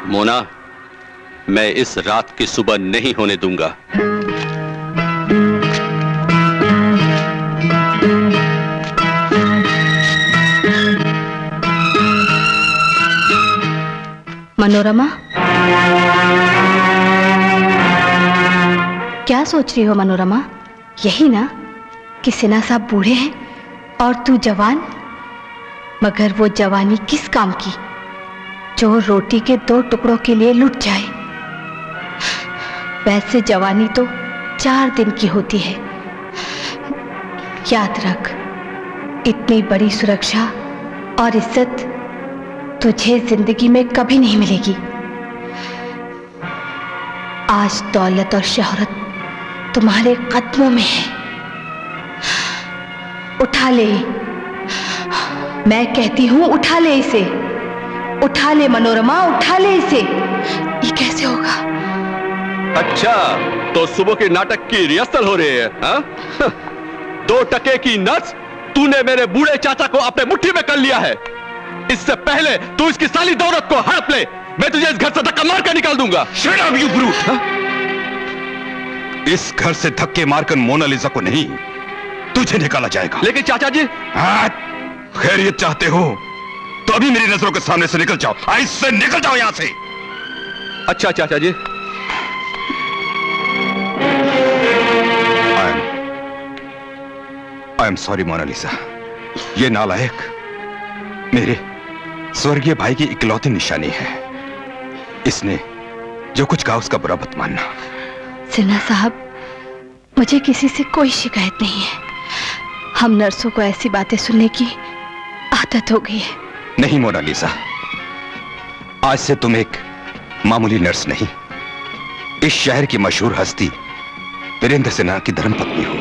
मोना, मैं इस रात की सुबह नहीं होने दूंगा। मनोरमा, क्या सोच रही हो मनोरमा? यही ना कि सिन्हा साहब बूढ़े हैं और तू जवान। मगर वो जवानी किस काम की जो रोटी के 2 टुकड़ों के लिए लुट जाए। वैसे जवानी तो 4 दिन की होती है। याद रख, इतनी बड़ी सुरक्षा और इज्जत तुझे जिंदगी में कभी नहीं मिलेगी। आज दौलत और शोहरत तुम्हारे कदमों में है। उठा ले, मैं कहती हूं उठा ले इसे। उठा ले मनोरमा, उठा ले इसे। ये कैसे होगा? अच्छा, तो सुबह के नाटक की रिहर्सल हो रही है, हाँ? 2 टके की नस तूने मेरे बूढ़े चाचा को अपने मुट्ठी में कर लिया है। इससे पहले तू इसकी सारी दौलत को हड़प ले, मैं तुझे इस घर से धक्का मार कर निकाल दूंगा। Shut up, you brute! इस घर से धक्के मारकर मोनालिसा को नहीं, तुझे निकाला जाएगा। लेकिन चाचा जी, खैरियत चाहते हो तो अभी मेरी नजरों के सामने से निकल जाओ। इससे निकल जाओ यहां से। अच्छा चाचा जी। I am sorry Monalisa. ये नालायक मेरे स्वर्गीय भाई की इकलौती निशानी है। इसने जो कुछ कहा उसका बुरा मत मानना। सिन्हा साहब, मुझे किसी से कोई शिकायत नहीं है। हम नर्सों को ऐसी बातें सुनने की आदत हो गई है। नहीं मोनालिसा, आज से तुम एक मामूली नर्स नहीं, इस शहर की मशहूर हस्ती वीरेंद्र सिन्हा की धर्मपत्नी हो।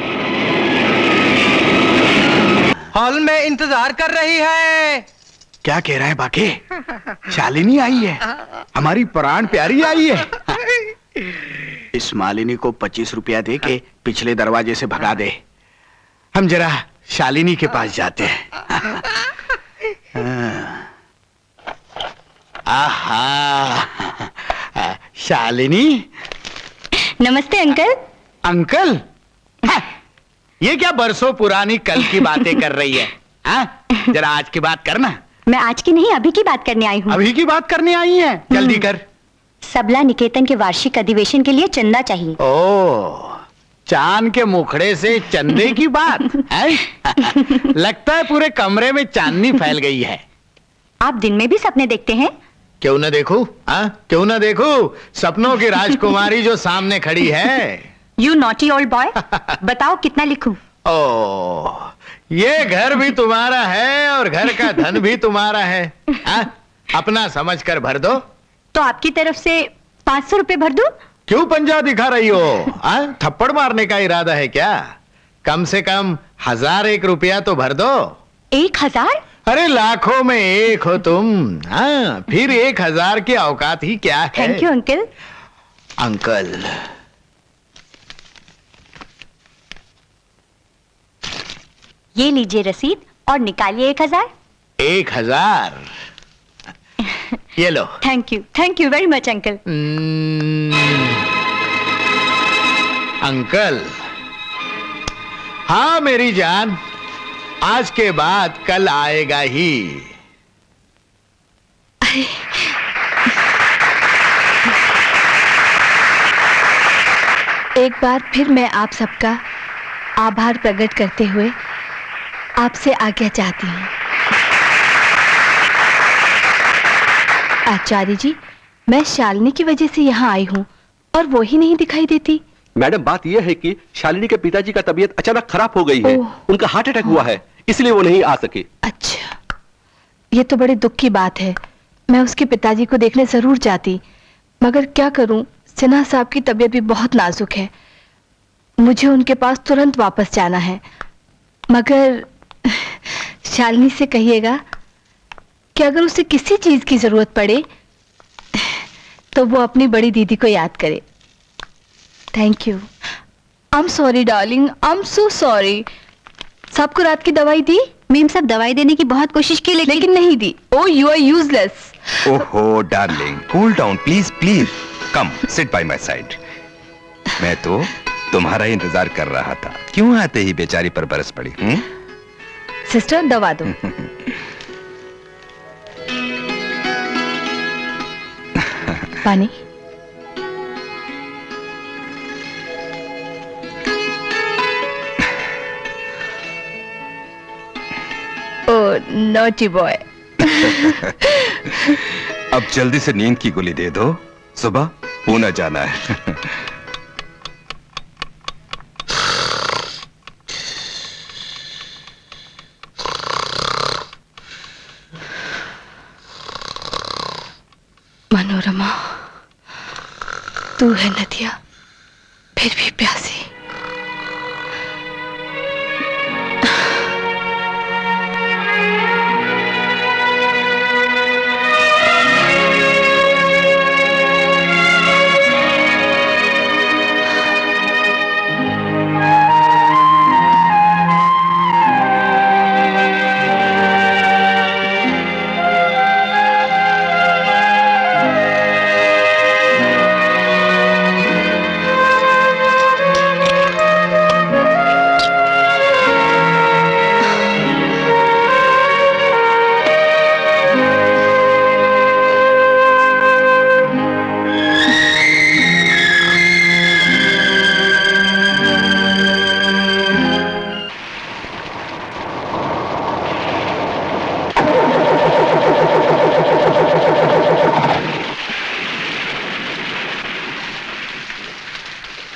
हॉल में इंतजार कर रही है। क्या कह रहा है बाके? शालिनी आई है, हमारी प्राण प्यारी आई है। इस मालिनी को 25 रुपया दे के पिछले दरवाजे से भगा दे। हम जरा शालिनी के पास जाते हैं। आहा, शालिनी। नमस्ते अंकल। अंकल? ये क्या बरसों पुरानी कल की बातें कर रही है? जरा आज की बात करना। मैं आज की नहीं, अभी की बात करने आई हूँ। अभी की बात करने आई है? जल्दी कर। सबला निकेतन के वार्षिक अधिवेशन के लिए चंदा चाहिए। ओ, चांद के मुखड़े से चंदे की बात है? लगता है पूरे कमरे में चांदनी फैल गई है। आप दिन में भी सपने देखते हैं? क्यों ना देखूं? क्यों ना देखूं? सपनों की राजकुमारी जो सामने खड़ी है। यू नॉटी ओल्ड बॉय, बताओ कितना लिखूं? ओ, ये घर भी तुम्हारा है और घर का धन भी तुम्हारा है। अपना समझ कर भर दो। तो आपकी तरफ से 500 रुपए भर दूं? क्यों पंजा दिखा रही हो? थप्पड़ मारने का इरादा है क्या? कम से कम 1001 रुपया तो भर दो। 1000? अरे लाखों में एक हो तुम। फिर 1000 की औकात ही क्या है? Thank you uncle. अंकल, ये लीजिए रसीद और निकालिए 1000। 1000? ये लो। Thank you very much uncle. Uncle, हाँ मेरी जान, आज के बाद कल आएगा ही। एक बार फिर मैं आप सबका आभार प्रकट करते हुए आपसे आज्ञा चाहती हूँ। आचार्य जी, मैं शालिनी की वजह से यहाँ आई हूँ और वो ही नहीं दिखाई देती। मैडम, बात यह है कि शालिनी के पिताजी का तबीयत अचानक खराब हो गई है। उनका हार्ट अटैक हुआ है, इसलिए वो नहीं आ सके। अच्छा, ये तो बड़े दुख की बात है। मैं उसके पिताजी को देखने जरूर जाती, मगर क्या करूं, सिन्हा साहब की तबीयत भी बहुत नाजुक है। मुझे उनके पास तुरंत वापस जाना है। मगर शालिनी से कहिएगा कि अगर उसे किसी चीज की जरूरत पड़े तो वो अपनी बड़ी दीदी को याद करे। Thank you. I am sorry darling, I am so sorry. सबको रात की दवाई दी? मैम, सब दवाई देने की बहुत कोशिश की लेकिन नहीं दी। ओ, यू आर यूजलेस। ओहो darling, cool down please please. Come sit by my side. मैं तो तुम्हारा इंतजार कर रहा था, क्यों आते ही बेचारी पर बरस पड़ी। सिस्टर दवा दो। पानी। ओह नॉटी बॉय। अब जल्दी से नींद की गोली दे दो, सुबह पूना जाना है। मनोरमा, तू है नदिया फिर भी प्यासी।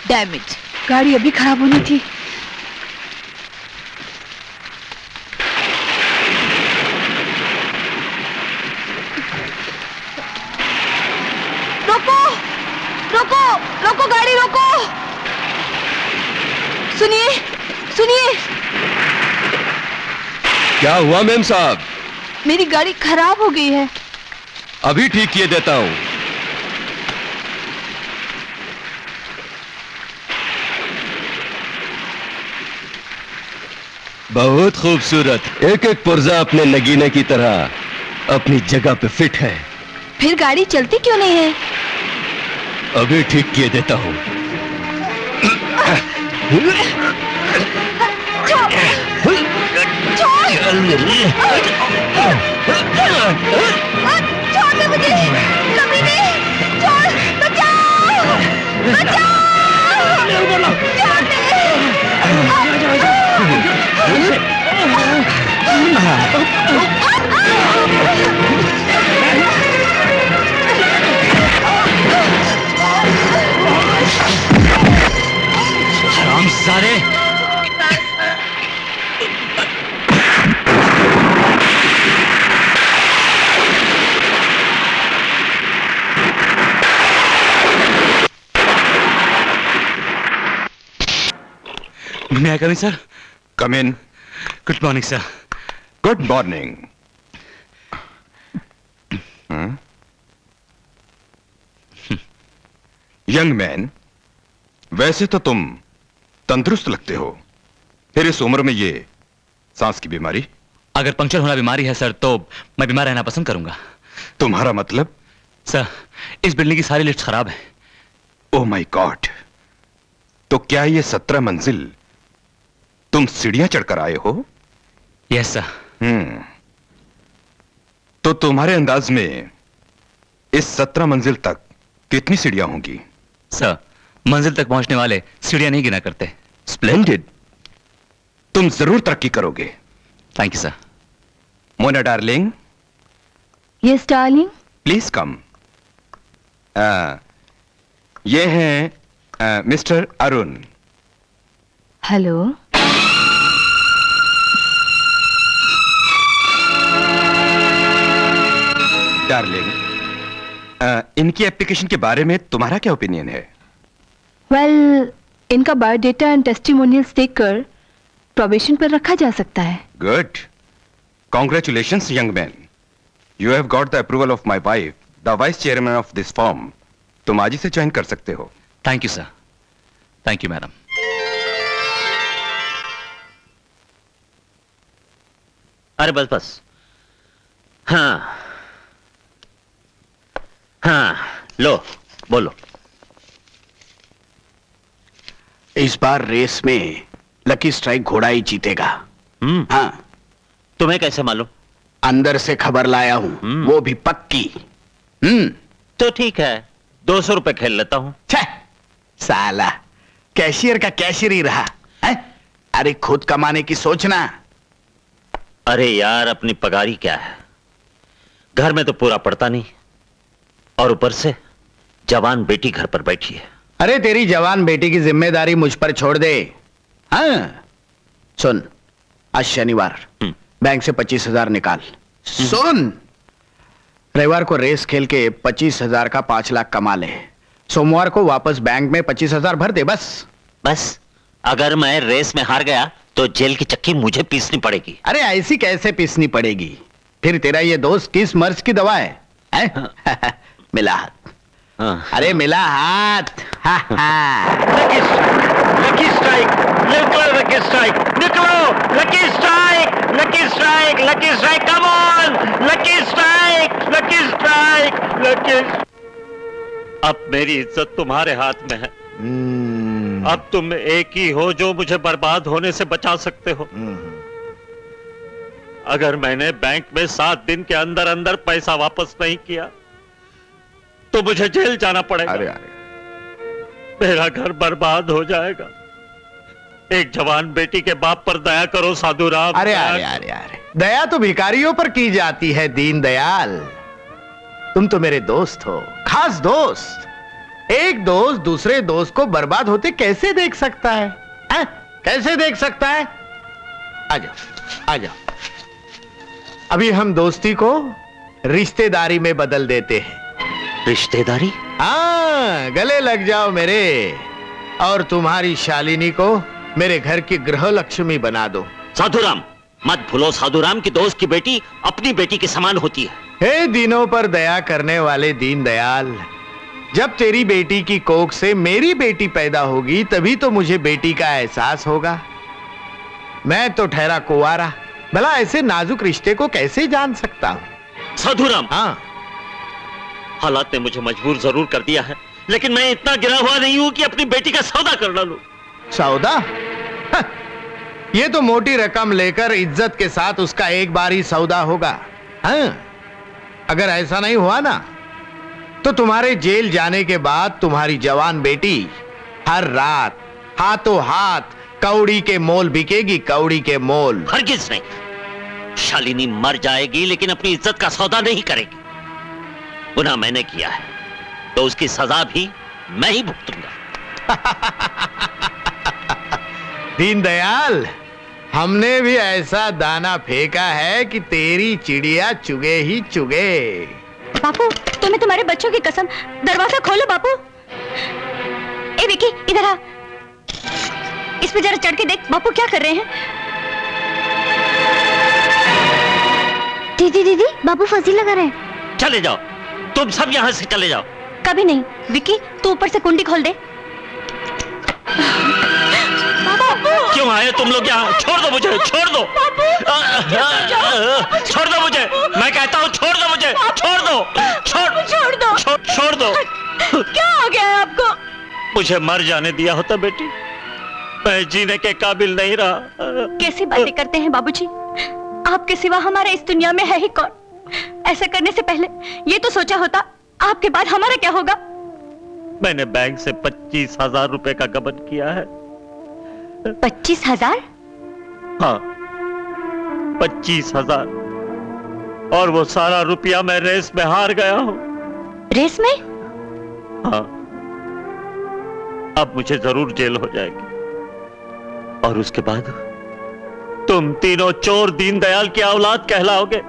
डैमेज, गाड़ी अभी खराब होनी थी। रोको रोको रोको, गाड़ी रोको। सुनिए सुनिए। क्या हुआ मेम साहब? मेरी गाड़ी खराब हो गई है। अभी ठीक किए देता हूं। बहुत खूबसूरत, एक एक पुर्जा अपने नगीने की तरह अपनी जगह पे फिट है। फिर गाड़ी चलती क्यों नहीं है? अभी ठीक किए देता हूं। छोड़ दे मुझे, कभी नहीं। छोड़, बचाओ बचाओ, छोड़ दे। हराम सारे। मैं coming sir? Come in. Good morning sir. Good morning. Young man, वैसे तो तुम तंदुरुस्त लगते हो, फिर इस उम्र में ये सांस की बीमारी? अगर पंक्चर होना बीमारी है सर, तो मैं बीमार रहना पसंद करूंगा। तुम्हारा मतलब? सर, इस बिल्डिंग की सारी लिफ्ट खराब है। ओह माय गॉड, तो क्या ये 17 मंजिल तुम सीढ़ियां चढ़कर आए हो? Yes sir. तो तुम्हारे अंदाज में इस 17 मंजिल तक कितनी सीढ़ियां होंगी? सर, मंजिल तक पहुंचने वाले सीढ़ियां नहीं गिना करते। स्प्लेंडेड, तुम जरूर तरक्की करोगे। Thank you sir. Mona darling, yes darling. Please come. ये हैं मिस्टर अरुण। हेलो। डार्लिंग, इनकी एप्लीकेशन के बारे में तुम्हारा क्या ओपिनियन है? वेल, इनका बायोडेटा एंड टेस्टिमोनियल्स देखकर प्रोबेशन पर रखा जा सकता है। Good, congratulations young man, you have got the approval of my wife, the vice chairman of this firm. तुम आज ही से ज्वाइन कर सकते हो। Thank you sir. Thank you madam. अरे बस बस। हाँ, हाँ लो बोलो। इस बार रेस में लकी स्ट्राइक घोड़ा ही जीतेगा। हाँ, तुम्हें कैसे मालूम? अंदर से खबर लाया हूं, वो भी पक्की। तो ठीक है, 200 रुपए खेल लेता हूं। छे, साला कैशियर का कैशियर ही रहा है? अरे खुद कमाने की सोचना। अरे यार, अपनी पगारी क्या है, घर में तो पूरा पड़ता नहीं, और ऊपर से जवान बेटी घर पर बैठी है। अरे तेरी जवान बेटी की जिम्मेदारी मुझ पर छोड़ दे। हाँ सुन, आज शनिवार, बैंक से 25,000 निकाल। सुन, रविवार को रेस खेल के 25,000 का 5 लाख कमा ले। सोमवार को वापस बैंक में 25,000 भर दे। बस बस, अगर मैं रेस में हार गया तो जेल की चक्की मुझे पीसनी पड़ेगी। अरे ऐसी कैसे पीसनी पड़ेगी? फिर तेरा ये दोस्त किस मर्ज की दवा है? मिला हाथ। अरे मिला हाथ। लकी स्ट्राइक, निकलो लकी स्ट्राइक, निकलो lucky strike, lucky strike, lucky strike, come on, lucky strike, lucky strike, lucky. अब मेरी इज्जत तुम्हारे हाथ में है। अब तुम एक ही हो जो मुझे बर्बाद होने से बचा सकते हो। अगर मैंने बैंक में 7 दिन के अंदर अंदर पैसा वापस नहीं किया तो मुझे जेल जाना पड़ेगा। अरे मेरा घर बर्बाद हो जाएगा। एक जवान बेटी के बाप पर दया करो साधु राम। अरे अरे अरे अरे, दया तो भिखारियों पर की जाती है दीन दयाल। तुम तो मेरे दोस्त हो, खास दोस्त। एक दोस्त दूसरे दोस्त को बर्बाद होते कैसे देख सकता है? कैसे देख सकता है? आ जाओ, आ जाओ। अभी हम दोस्ती को रिश्तेदारी में बदल देते हैं। रिश्तेदारी? हाँ, गले लग जाओ मेरे, और तुम्हारी शालिनी को मेरे घर की गृह लक्ष्मी बना दो। साधुराम, मत भूलो साधुराम की दोस्त की बेटी अपनी बेटी के समान होती है। हे दिनों पर दया करने वाले दीन दयाल, जब तेरी बेटी की कोख से मेरी बेटी पैदा होगी तभी तो मुझे बेटी का एहसास होगा। मैं तो ठहरा कुंवारा, भला ऐसे नाजुक रिश्ते को कैसे जान सकता हूं? साधुराम, हाँ, हालात ने मुझे मजबूर जरूर कर दिया है, लेकिन मैं इतना गिरा हुआ नहीं हूं कि अपनी बेटी का सौदा कर डालूं। सौदा? ये तो मोटी रकम लेकर इज्जत के साथ उसका एक बार ही सौदा होगा। हाँ, अगर ऐसा नहीं हुआ ना तो तुम्हारे जेल जाने के बाद तुम्हारी जवान बेटी हर रात हाथों हाथ कौड़ी के मोल बिकेगी, कौड़ी के मोल। हरगिज नहीं, शालिनी मर जाएगी लेकिन अपनी इज्जत का सौदा नहीं करेगी। गुनाह मैंने किया है तो उसकी सजा भी मैं ही भुगतूंगा। दीनदयाल, हमने भी ऐसा दाना फेंका है कि तेरी चिड़िया चुगे ही चुगे। बापू, तुम्हें तुम्हारे बच्चों की कसम, दरवाजा खोलो बापू। ए विकी, इधर आ, इस पे जरा चढ़ के देख, बापू क्या कर रहे हैं। दीदी दीदी, बापू फांसी लगा रहे हैं। चले जाओ, तुम सब यहां से चले जाओ। कभी नहीं। विकी, तू ऊपर से कुंडी खोल दे। क्यों आए तुम लोग यहाँ? छोड़ दो मुझे, छोड़ दो, छोड़ दो मुझे, मैं कहता हूँ छोड़ दो मुझे, छोड़ दो, छोड़ दो, छोड़ दो। क्या हो गया है आपको? मुझे मर जाने दिया होता बेटी, मैं जीने के काबिल नहीं रहा। कैसी बातें करते हैं बाबूजी, आपके सिवा हमारा इस दुनिया में है ही कौन? ऐसा करने से पहले ये तो सोचा होता आपके बाद हमारा क्या होगा। मैंने बैंक से 25,000 रुपए का गबन किया है। 25,000? हाँ, 25,000, और वो सारा रुपया मैं रेस में हार गया हूं। रेस में? हाँ, अब मुझे जरूर जेल हो जाएगी, और उसके बाद तुम तीनों चोर दीनदयाल की औलाद कहलाओगे।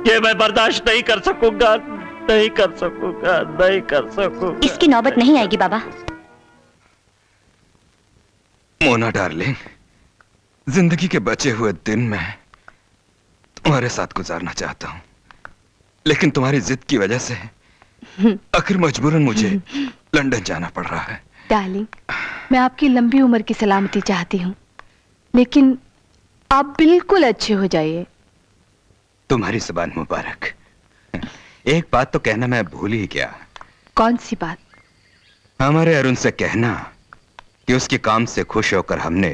ये मैं बर्दाश्त नहीं कर सकूंगा, नहीं कर सकूंगा, नहीं कर सकूंगा। इसकी नौबत नहीं आएगी बाबा। मोना डार्लिंग, जिंदगी के बचे हुए दिन मैं तुम्हारे साथ गुजारना चाहता हूं, लेकिन तुम्हारी जिद की वजह से आखिर मजबूरन मुझे लंदन जाना पड़ रहा है। डार्लिंग, मैं आपकी लंबी उम्र की सलामती चाहती हूँ, लेकिन आप बिल्कुल अच्छे हो जाइए। तुम्हारी ज़बान मुबारक। एक बात तो कहना मैं भूल ही गया। कौन सी बात? हमारे अरुण से कहना कि उसके काम से खुश होकर हमने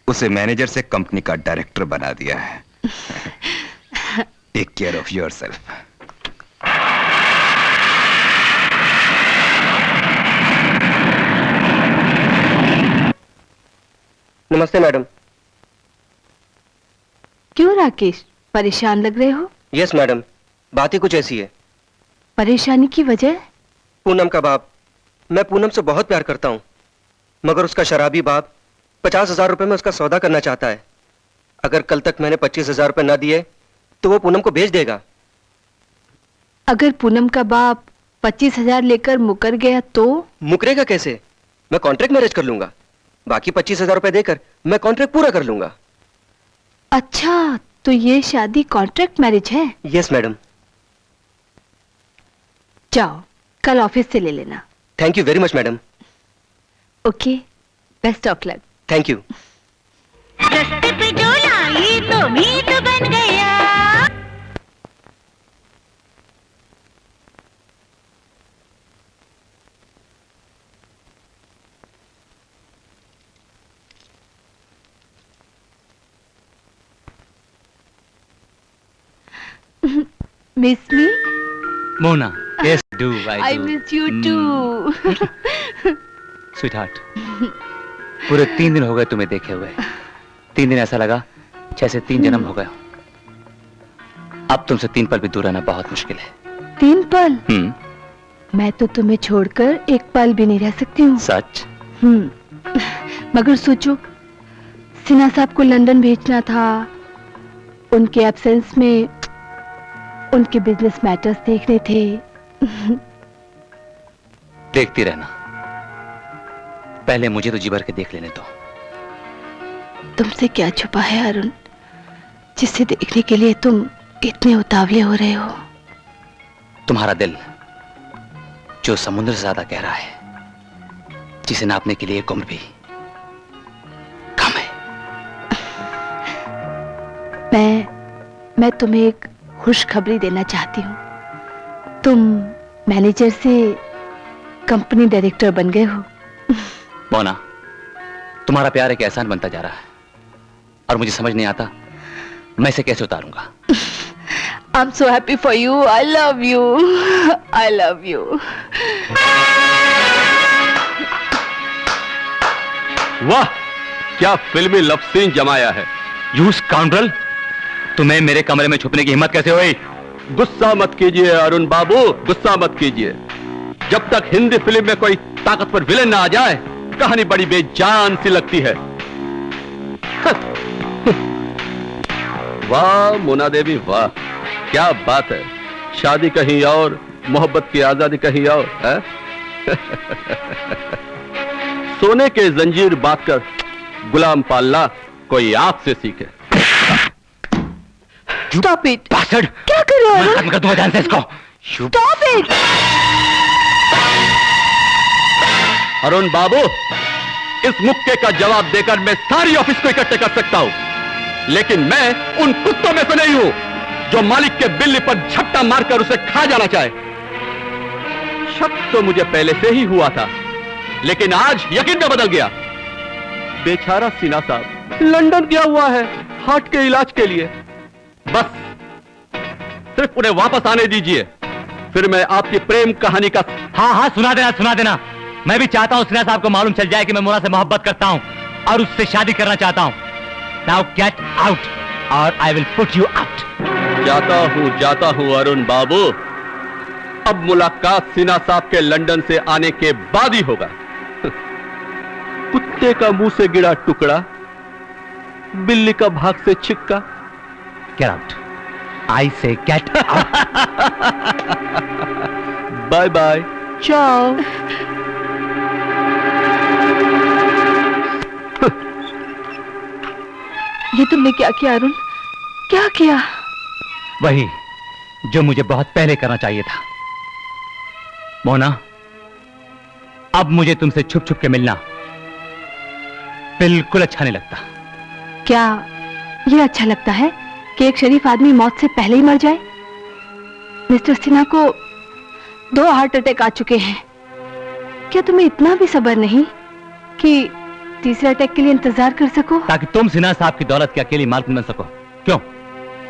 उसे मैनेजर से कंपनी का डायरेक्टर बना दिया है। Take care of yourself. नमस्ते मैडम। क्यों राकेश, परेशान लग रहे हो? यस मैडम, बात ही कुछ ऐसी है। परेशानी की वजह? पूनम का बाप। मैं पूनम से बहुत प्यार करता हूँ, मगर उसका शराबी बाप 50,000 रुपए में उसका सौदा करना चाहता है। अगर कल तक मैंने 25,000 रुपए ना दिए तो वो पूनम को भेज देगा। अगर पूनम का बाप 25,000 लेकर मुकर गया तो? मुकरेगा कैसे? मैं कॉन्ट्रैक्ट मैरिज कर लूंगा। बाकी 25,000 रुपए देकर मैं कॉन्ट्रैक्ट पूरा कर लूंगा। अच्छा, तो ये शादी कॉन्ट्रैक्ट मैरिज है? Yes madam. जाओ, कल ऑफिस से ले लेना। Thank you very much madam. Okay, best of luck. Thank you. रास्ते पे जो लाई तो मीत बन गया। Miss me? Mona, yes do, I miss you too. Sweetheart, पूरे 3 दिन हो गए तुम्हें देखे हुए। 3 दिन ऐसा लगा जैसे 3 जन्म हो गए। अब तुमसे 3 पल भी दूर रहना बहुत मुश्किल है। 3 पल? मैं तो तुम्हें छोड़कर 1 पल भी नहीं रह सकती हूँ। सच? मगर सोचो, सिन्हा साहब को लंदन भेजना था। उनके एब्सेंस में उनके बिजनेस मैटर्स देखने थे। देखती रहना, पहले मुझे तो जी भर के देख लेने दो। तुमसे क्या छुपा है अरुण, जिसे देखने के लिए तुम इतने उतावले हो रहे हो? तुम्हारा दिल, जो समुद्र से ज्यादा गहरा है, जिसे नापने के लिए एक उम्र भी कम है। मैं तुम्हें एक खुशखबरी देना चाहती हूँ। तुम मैनेजर से कंपनी डायरेक्टर बन गए हो। मोना, तुम्हारा प्यार एक एहसान बनता जा रहा है और मुझे समझ नहीं आता मैं इसे कैसे उतारूंगा। I'm so happy for you. I love you. I love you. वाह, क्या फिल्मी लव सीन जमाया है। यू स्काउंड्रल, तुम्हें मेरे कमरे में छुपने की हिम्मत कैसे हुई? गुस्सा मत कीजिए अरुण बाबू, गुस्सा मत कीजिए। जब तक हिंदी फिल्म में कोई ताकतवर विलेन ना आ जाए, कहानी बड़ी बेजान सी लगती है। वाह मोना देवी, वाह क्या बात है। शादी कहीं और, मोहब्बत की आजादी कहीं और है? सोने के जंजीर बांध कर गुलाम पालना कोई आपसे सीखे। Stop it. Bastard! क्या कर रहे हो अरुण? खत्म कर दूंगा जान से इसको। Stop it. अरुण बाबू, इस मुक्के का जवाब देकर मैं सारी ऑफिस को इकट्ठे कर सकता हूं, लेकिन मैं उन कुत्तों में से नहीं हूं जो मालिक के बिल्ली पर झपटा मारकर उसे खा जाना चाहे। शक तो मुझे पहले से ही हुआ था, लेकिन आज यकीन में बदल गया। बेचारा सिन्हा साहब लंदन गया हुआ है हार्ट के इलाज के लिए। बस सिर्फ उन्हें वापस आने दीजिए, फिर मैं आपकी प्रेम कहानी का। हाँ, सुना देना, सुना देना। मैं भी चाहता हूं सिन्हा साहब को मालूम चल जाए कि मैं मोना से मोहब्बत करता हूं और उससे शादी करना चाहता हूं। नाउ गेट आउट और I will put you out. जाता हूं अरुण बाबू। अब मुलाकात सिन्हा साहब के लंदन से आने के बाद ही होगा। कुत्ते का मुंह से गिरा टुकड़ा, बिल्ली का भाग से छिक्का। गेट आउट, आई से गेट आउट। Bye bye. जाओ। ये तुमने क्या किया अरुण? क्या किया? वही जो मुझे बहुत पहले करना चाहिए था। मोना, अब मुझे तुमसे छुप छुप के मिलना बिल्कुल अच्छा नहीं लगता। क्या ये अच्छा लगता है कि एक शरीफ आदमी मौत से पहले ही मर जाए? मिस्टर सिन्हा को 2 हार्ट अटैक आ चुके हैं। क्या तुम्हें इतना भी सब्र नहीं कि तीसरे अटैक के लिए इंतजार कर सको? ताकि तुम सिन्हा साहब की दौलत के अकेली मालकिन बन सको। क्यों?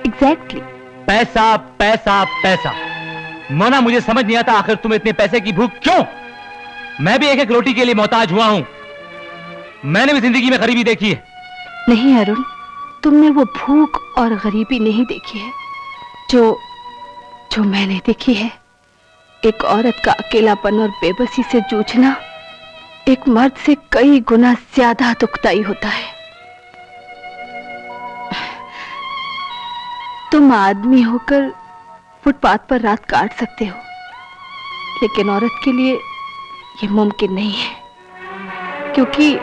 एग्जैक्टली। पैसा पैसा पैसा। मोना, मुझे समझ नहीं आता आखिर तुम्हें इतने पैसे की भूख क्यों? मैं भी एक एक रोटी के लिए मोहताज हुआ हूं। मैंने भी जिंदगी में गरीबी देखी है। नहीं अरुण, तुमने वो भूख और गरीबी नहीं देखी है जो मैंने देखी है। एक औरत का अकेलापन और बेबसी से जूझना एक मर्द से कई गुना ज्यादा दुखदाई होता है। तुम आदमी होकर फुटपाथ पर रात काट सकते हो, लेकिन औरत के लिए ये मुमकिन नहीं है, क्योंकि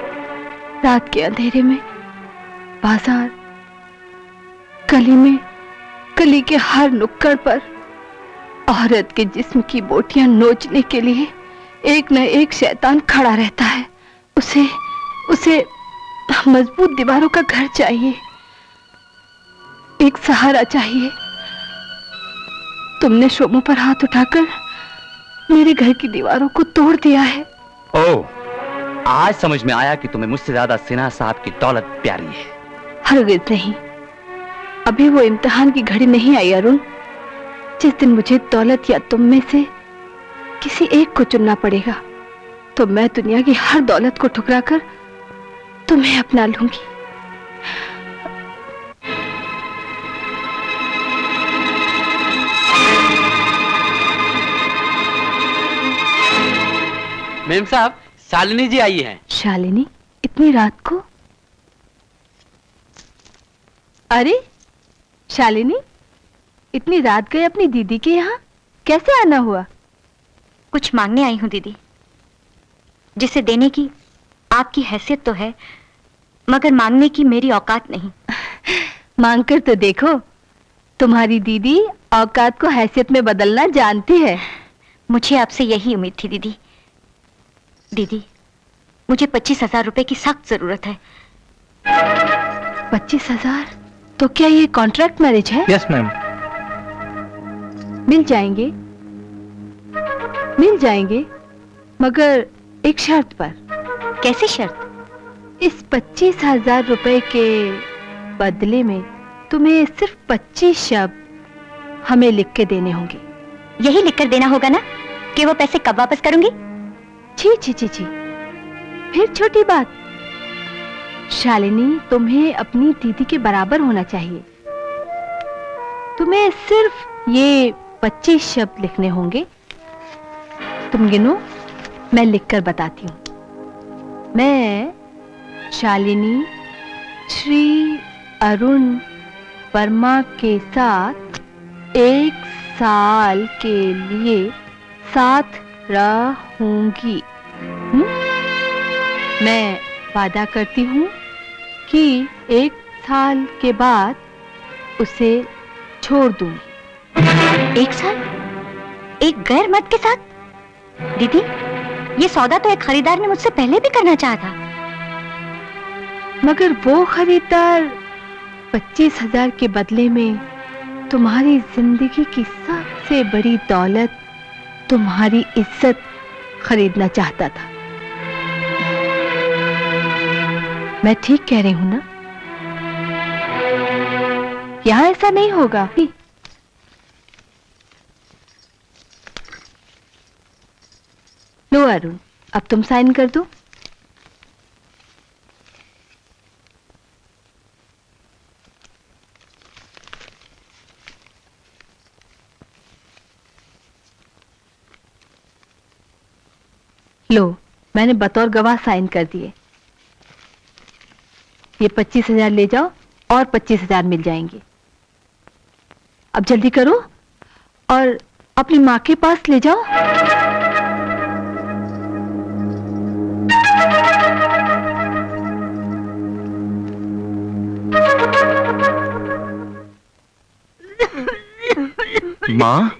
रात के अंधेरे में बाजार, गली में, गली के हर नुक्कड़ पर औरत के जिस्म की बोटियां नोचने के लिए एक न एक शैतान खड़ा रहता है। उसे मजबूत दीवारों का घर चाहिए, एक सहारा चाहिए। तुमने शोभों पर हाथ उठाकर मेरे घर की दीवारों को तोड़ दिया है। ओह, आज समझ में आया कि तुम्हें मुझसे ज्यादा सिन्हा साहब की दौलत प्यारी है। हरगिज़ नहीं, अभी वो इम्तिहान की घड़ी नहीं आई अरुण। जिस दिन मुझे दौलत या तुम में से किसी एक को चुनना पड़ेगा, तो मैं दुनिया की हर दौलत को ठुकराकर तुम्हें अपना लूंगी। मेम साहब, शालिनी जी आई हैं। शालिनी? इतनी रात को? अरे शालिनी, इतनी रात गए अपनी दीदी के यहाँ? कैसे आना हुआ? कुछ मांगने आई हूँ दीदी, जिसे देने की आपकी हैसियत तो है, मगर मांगने की मेरी औकात नहीं। मांगकर तो देखो, तुम्हारी दीदी औकात को हैसियत में बदलना जानती है। मुझे आपसे यही उम्मीद थी दीदी। दीदी, मुझे 25,000 रुपए की सख्त जरूरत है। 25,000? तो क्या ये कॉन्ट्रैक्ट मैरिज है? Yes ma'am. मिल जाएंगे, मगर एक शर्त पर। कैसी शर्त? इस 25,000 रुपए के बदले में तुम्हें सिर्फ 25 शब्द हमें लिख के देने होंगे। यही लिखकर देना होगा ना कि वो पैसे कब वापस करूंगी? छी छी छी छी, फिर छोटी बात। शालिनी, तुम्हें अपनी दीदी के बराबर होना चाहिए। तुम्हें सिर्फ ये 25 शब्द लिखने होंगे। तुम गिनो, मैं लिखकर बताती हूँ। मैं शालिनी श्री अरुण वर्मा के साथ 1 साल के लिए साथ रहूंगी। मैं वादा करती हूँ कि 1 साल के बाद उसे छोड़ दूंगी। 1 साल? एक गैर मर्द के साथ? दीदी, ये सौदा तो एक खरीदार ने मुझसे पहले भी करना चाहा था। मगर वो खरीदार 25,000 के बदले में तुम्हारी जिंदगी की सबसे बड़ी दौलत, तुम्हारी इज्जत खरीदना चाहता था। मैं ठीक कह रही हूं ना? यहां ऐसा नहीं होगा। लो अरुण, अब तुम साइन कर दो। लो, मैंने बतौर गवाह साइन कर दिए। ये 25,000 ले जाओ और 25,000 मिल जाएंगे। अब जल्दी करो और अपनी माँ के पास ले जाओ। माँ?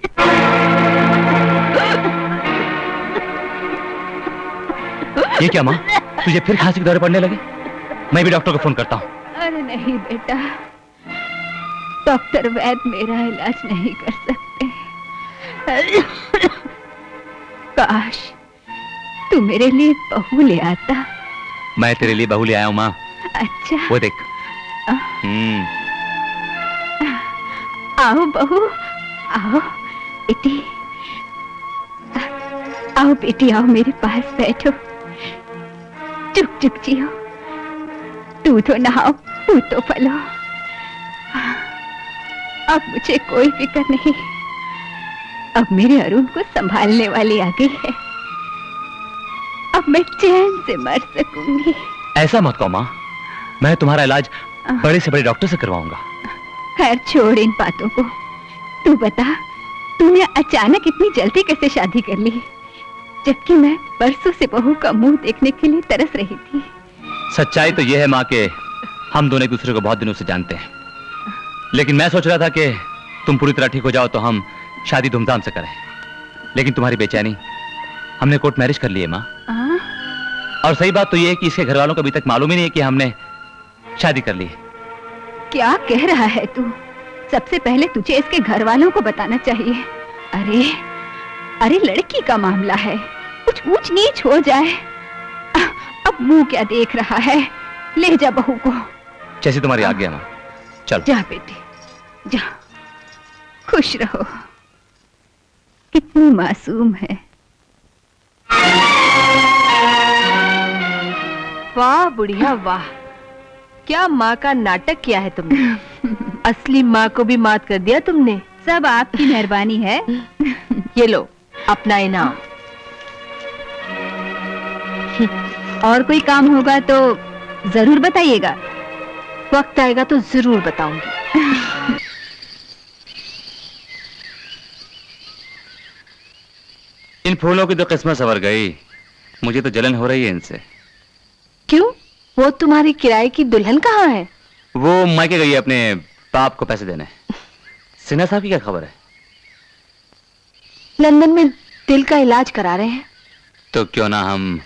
ये क्या माँ, तुझे फिर खांसी के दौरे पड़ने लगे? मैं भी डॉक्टर को फोन करता हूँ। अरे नहीं बेटा, डॉक्टर वैद मेरा इलाज नहीं कर सकते। काश तू मेरे लिए बहू ले आता। मैं तेरे लिए बहू ले आया हूँ माँ। अच्छा। वो देख। आओ बहू, आओ बेटी, आओ बेटी, आओ मेरे पास बैठो। चुप चुप जियो, दूधो नहाओ, तो पलो। अब मुझे कोई फिक्र नहीं, अब मेरे अरुण को संभालने वाली आ गई है। अब मैं चैन से मर सकूंगी। ऐसा मत कहो माँ, मैं तुम्हारा इलाज बड़े से बड़े डॉक्टर से करवाऊंगा। खैर छोड़ इन बातों को। तू बता, तूने अचानक इतनी जल्दी कैसे शादी कर ली, जबकि मैं बरसों से बहू का मुंह देखने के लिए तरस रही थी। सच्चाई तो यह है माँ के हम दोनों एक दूसरे को बहुत दिनों से जानते हैं, लेकिन मैं सोच रहा था कि तुम पूरी तरह ठीक हो जाओ तो हम शादी धूमधाम से करें। लेकिन तुम्हारी बेचैनी, हमने कोर्ट मैरिज कर ली है माँ। और सही बात तो यह है कि इसके घर वालों को अभी तक मालूम ही नहीं है कि हमने शादी कर ली है। क्या कह रहा है तू? सबसे पहले तुझे इसके घर वालों को बताना चाहिए। अरे अरे लड़की का मामला है, कुछ ऊंच नीच हो जाए। अब मुंह क्या देख रहा है, ले जा बहू को। जैसी तुम्हारी आज्ञा माँ, चलो। जा बेटे जा, खुश रहो। कितनी मासूम है। वाह बुढ़िया वाह, क्या माँ का नाटक किया है तुमने। असली माँ को भी मात कर दिया तुमने। सब आपकी मेहरबानी है। ये लो अपना इनाम। और कोई काम होगा तो जरूर बताइएगा। वक्त आएगा तो जरूर बताऊंगी। इन फूलों की तो किस्मत संवर गई, मुझे तो जलन हो रही है इनसे। क्यों? वो तुम्हारी किराए की दुल्हन कहाँ है? वो मायके गई है अपने बाप को पैसे देने। सिन्हा साहब की क्या खबर है? लंदन में दिल का इलाज करा रहे हैं। तो क्यों ना हम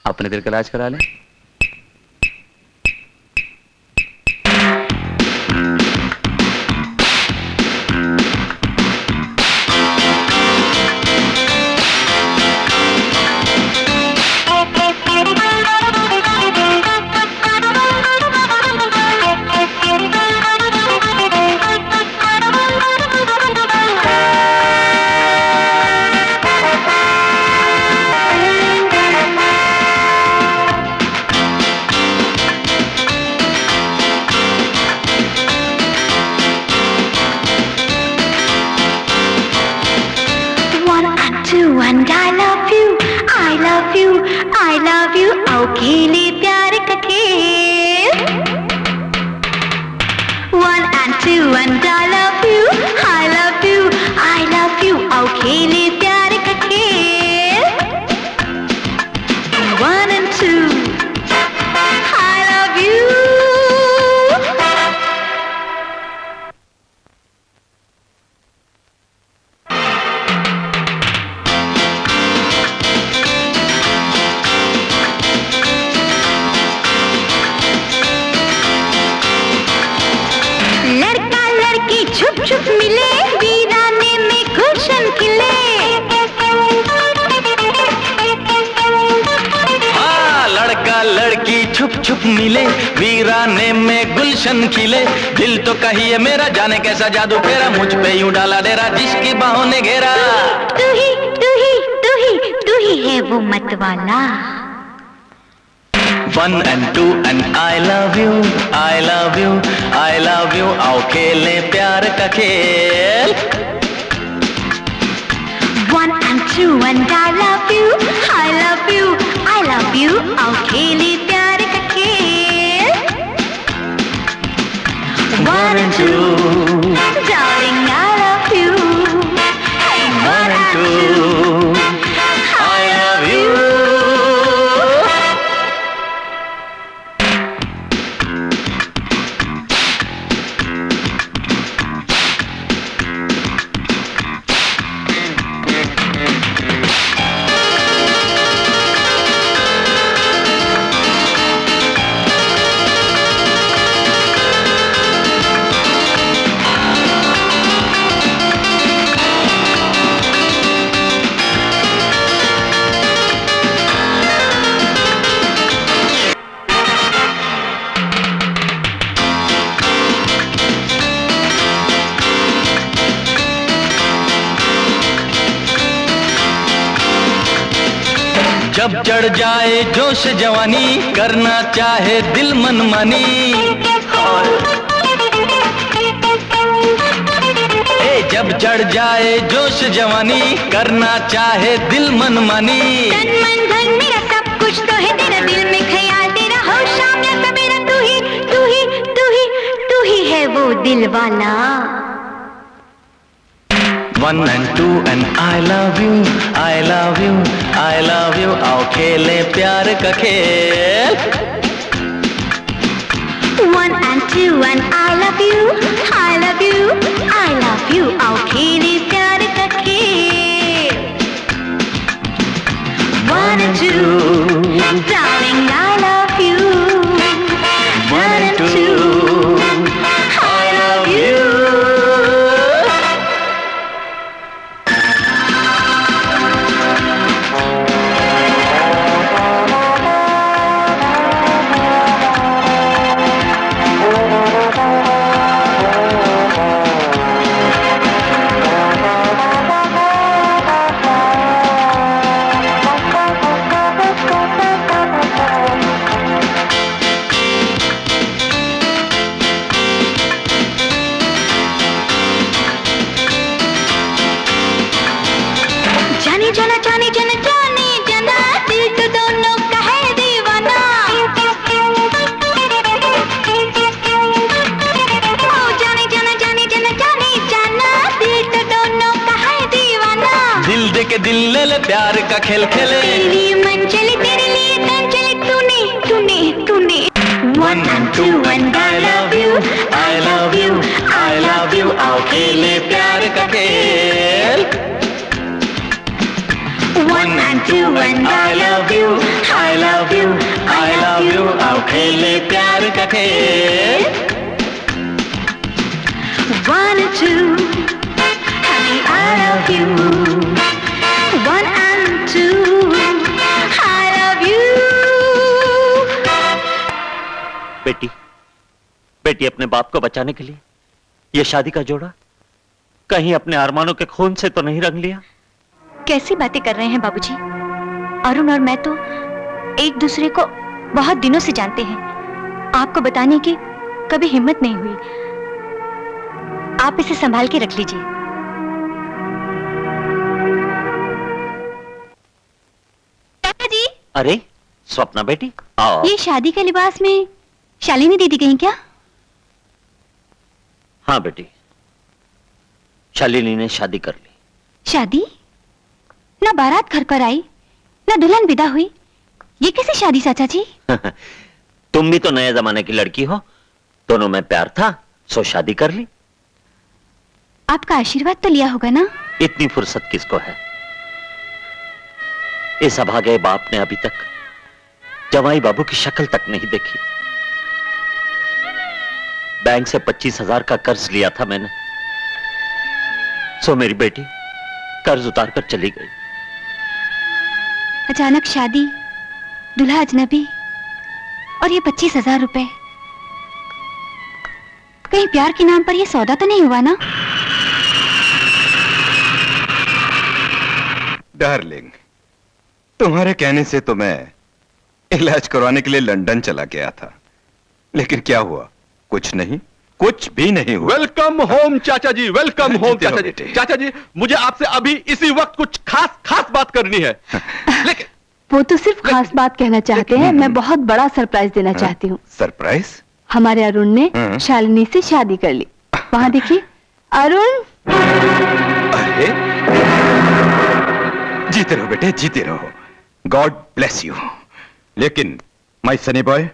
अपने दिल का इलाज करा लें? And I love you, I love you, I love you, आओ खेले प्यार का खेल। 1 and 2 and I love you, I love you, I love you, आओ खेले प्यार का खेल। 1 and 2, I love you। छुप छुप मिले वीराने में गुलशन खिले। हाँ, लड़का लड़की छुप छुप मिले वीराने में गुलशन खिले। दिल तो कहिए मेरा, जाने कैसा जादू फेरा, मुझ पे यूं डाला डेरा जिसकी बाहों ने घेरा। तू ही तू ही तू ही तू ही है वो मत वाला। 1 and 2 and I love you, I love you, I love you, आओ खेले प्यार का खेल। 1 and 2 and I love you, I love you, I love you, आओ खेले प्यार का खेल। 1 and 2, darling I love you, 1 and 2, I love you। जब चढ़ जाए जोश जवानी करना चाहे दिल मनमानी जब चढ़ जाए जोश जवानी करना चाहे दिल मनमानी तन मन धन मेरा सब कुछ तो है तेरा दिल में ख्याल तेरा हो शाम या सवेरा तू ही तू ही तू ही तू ही है वो दिल वाला 1 and 2 and I love you I love you I love you आओ खेले प्यार का खेल 1 and 2 and I love you I love you I love you आओ खेले प्यार का खेल 1 and 2 darling I love you 1 and 2 I love you जाने जाना दिल तो दोनों का है दीवाना ओ जाने जाना दिल तो दोनों का है दीवाना दिल दे के दिल ले ले प्यार का खेल खेले तेरे लिए मन चले तेरे लिए तन चले तूने 1 and 2 and I love you I love you I love you आओ खेले प्यार का खेल 1 and 2 and I love you I love you I love you आओ खेले प्यार का खेल 1 and 2 honey I love you 1 and 2 I love you बेटी अपने बाप को बचाने के लिए ये शादी का जोड़ा कहीं अपने अरमानों के खून से तो नहीं रंग लिया? कैसी बातें कर रहे हैं बाबूजी? अरुण और मैं तो एक दूसरे को बहुत दिनों से जानते हैं। आपको बताने की कभी हिम्मत नहीं हुई। आप इसे संभाल के रख लीजिए। काका जी। अरे स्वप्ना बेटी आओ। ये शादी के लिबास में शालिनी दीदी गई क्या? हाँ बेटी, शालिनी ने शादी कर ली। शादी? ना बारात घर पर आई, ना दुल्हन विदा हुई। ये कैसी शादी चाचा जी? तुम भी तो नए जमाने की लड़की हो, दोनों में प्यार था, सो शादी कर ली। आपका आशीर्वाद तो लिया होगा ना? इतनी फुर्सत किसको है? इस अभागे बाप ने अभी तक जवाई बाबू की शक्ल तक नहीं देखी। बैंक से 25,000 का कर्ज लिया था मैंने, सो मेरी बेटी कर्ज उतार कर चली गई। अचानक शादी, दूल्हा अजनबी और ये 25,000 रुपए। कहीं प्यार के नाम पर ये सौदा तो नहीं हुआ ना? डार्लिंग, तुम्हारे कहने से तो मैं इलाज करवाने के लिए लंदन चला गया था, लेकिन क्या हुआ? कुछ नहीं, कुछ भी नहीं हुआ। वेलकम होम चाचा जी, वेलकम होम चाचा जी। चाचा जी, मुझे आपसे अभी इसी वक्त कुछ खास बात करनी है। लेकिन वो तो सिर्फ खास बात कहना चाहते हैं। मैं बहुत बड़ा सरप्राइज देना चाहती हूँ। सरप्राइज? हमारे अरुण ने शालिनी से शादी कर ली। वहाँ देखिए, अरुण। अरे जीते रहो बेटे, जीते रहो। God bless you. लेकिन माय सनी बॉय,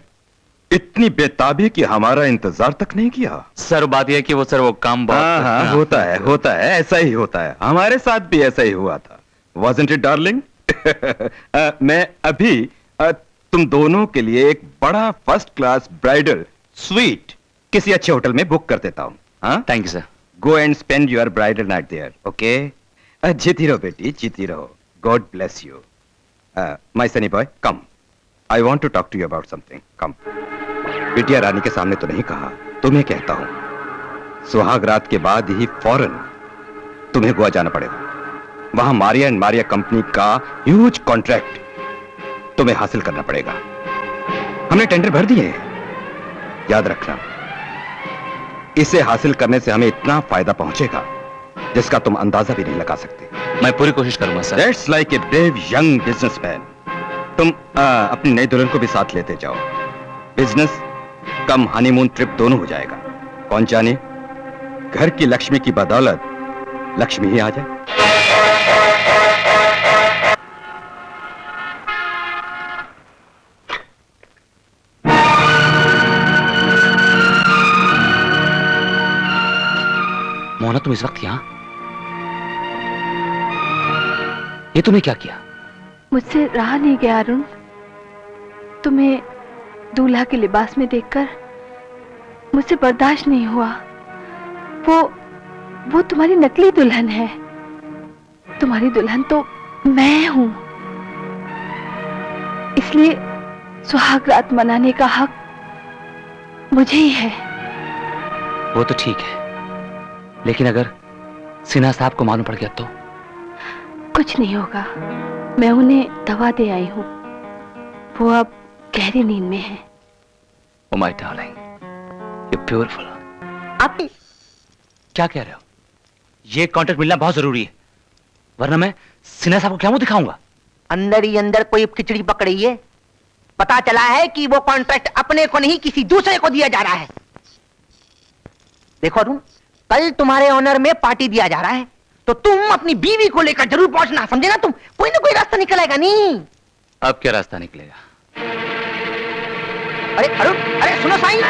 इतनी बेताबी कि हमारा इंतजार तक नहीं किया। सर बात यह कि वो काम बहुत हाँ, होता है, ऐसा ही होता है। हमारे साथ भी ऐसा ही हुआ था। Wasn't it, darling? मैं अभी तुम दोनों के लिए एक बड़ा फर्स्ट क्लास ब्राइडल स्वीट किसी अच्छे होटल में बुक कर देता हूँ। हाँ, thank you sir. Go and spend your bridal night there, okay? जीती रहो बेटी, जीती रहो। God bless you. My sunny boy, come. I want to talk to you about something. Come. बिटिया रानी के सामने तो नहीं कहा, तुम्हें कहता हूं। सुहाग रात के बाद ही फौरन तुम्हें गोवा जाना पड़ेगा। वहां मारिया एंड मारिया कंपनी का ह्यूज कॉन्ट्रैक्ट तुम्हें हासिल करना पड़ेगा। हमने टेंडर भर दिए हैं, याद रखना इसे हासिल करने से हमें इतना फायदा पहुंचेगा जिसका तुम अंदाजा भी नहीं लगा सकते। मैं पूरी कोशिश करूंगा sir. That's like a brave young businessman. तुम अपनी नई दुल्हन को भी साथ लेते जाओ। बिजनेस कम हनीमून ट्रिप दोनों हो जाएगा। कौन जाने घर की लक्ष्मी की बदौलत लक्ष्मी ही आ जाए। मोना, तुम इस वक्त यहां? ये तुमने क्या किया? मुझसे रहा नहीं गया अरुण। तुम्हें दूल्हा के लिबास में देखकर मुझसे बर्दाश्त नहीं हुआ। वो तुम्हारी नकली दुल्हन है। तुम्हारी दुल्हन तो मैं हूं। इसलिए सुहाग रात मनाने का हक मुझे ही है। वो तो ठीक है, लेकिन अगर सिन्हा साहब को मालूम पड़ गया तो? कुछ नहीं होगा। मैं उन्हें दवा दे आई हूं। वो अब गहरी नींद में है। Oh my darling, you're beautiful. आप क्या कह रहे हो? ये कॉन्ट्रैक्ट मिलना बहुत जरूरी है, वरना मैं सिन्हा साहब को क्या मुंह दिखाऊंगा? अंदर ही अंदर कोई खिचड़ी पकड़ी है। पता चला है कि वो कॉन्ट्रैक्ट अपने को नहीं किसी दूसरे को दिया जा रहा है। देखो अरुण, कल तुम्हारे ऑनर में पार्टी दिया जा रहा है, तो तुम अपनी बीवी को लेकर जरूर पहुंचना, समझे ना? तुम कोई ना कोई रास्ता निकलेगा नहीं। अब क्या रास्ता निकलेगा? अरे अरुण, अरे सुनो साईं।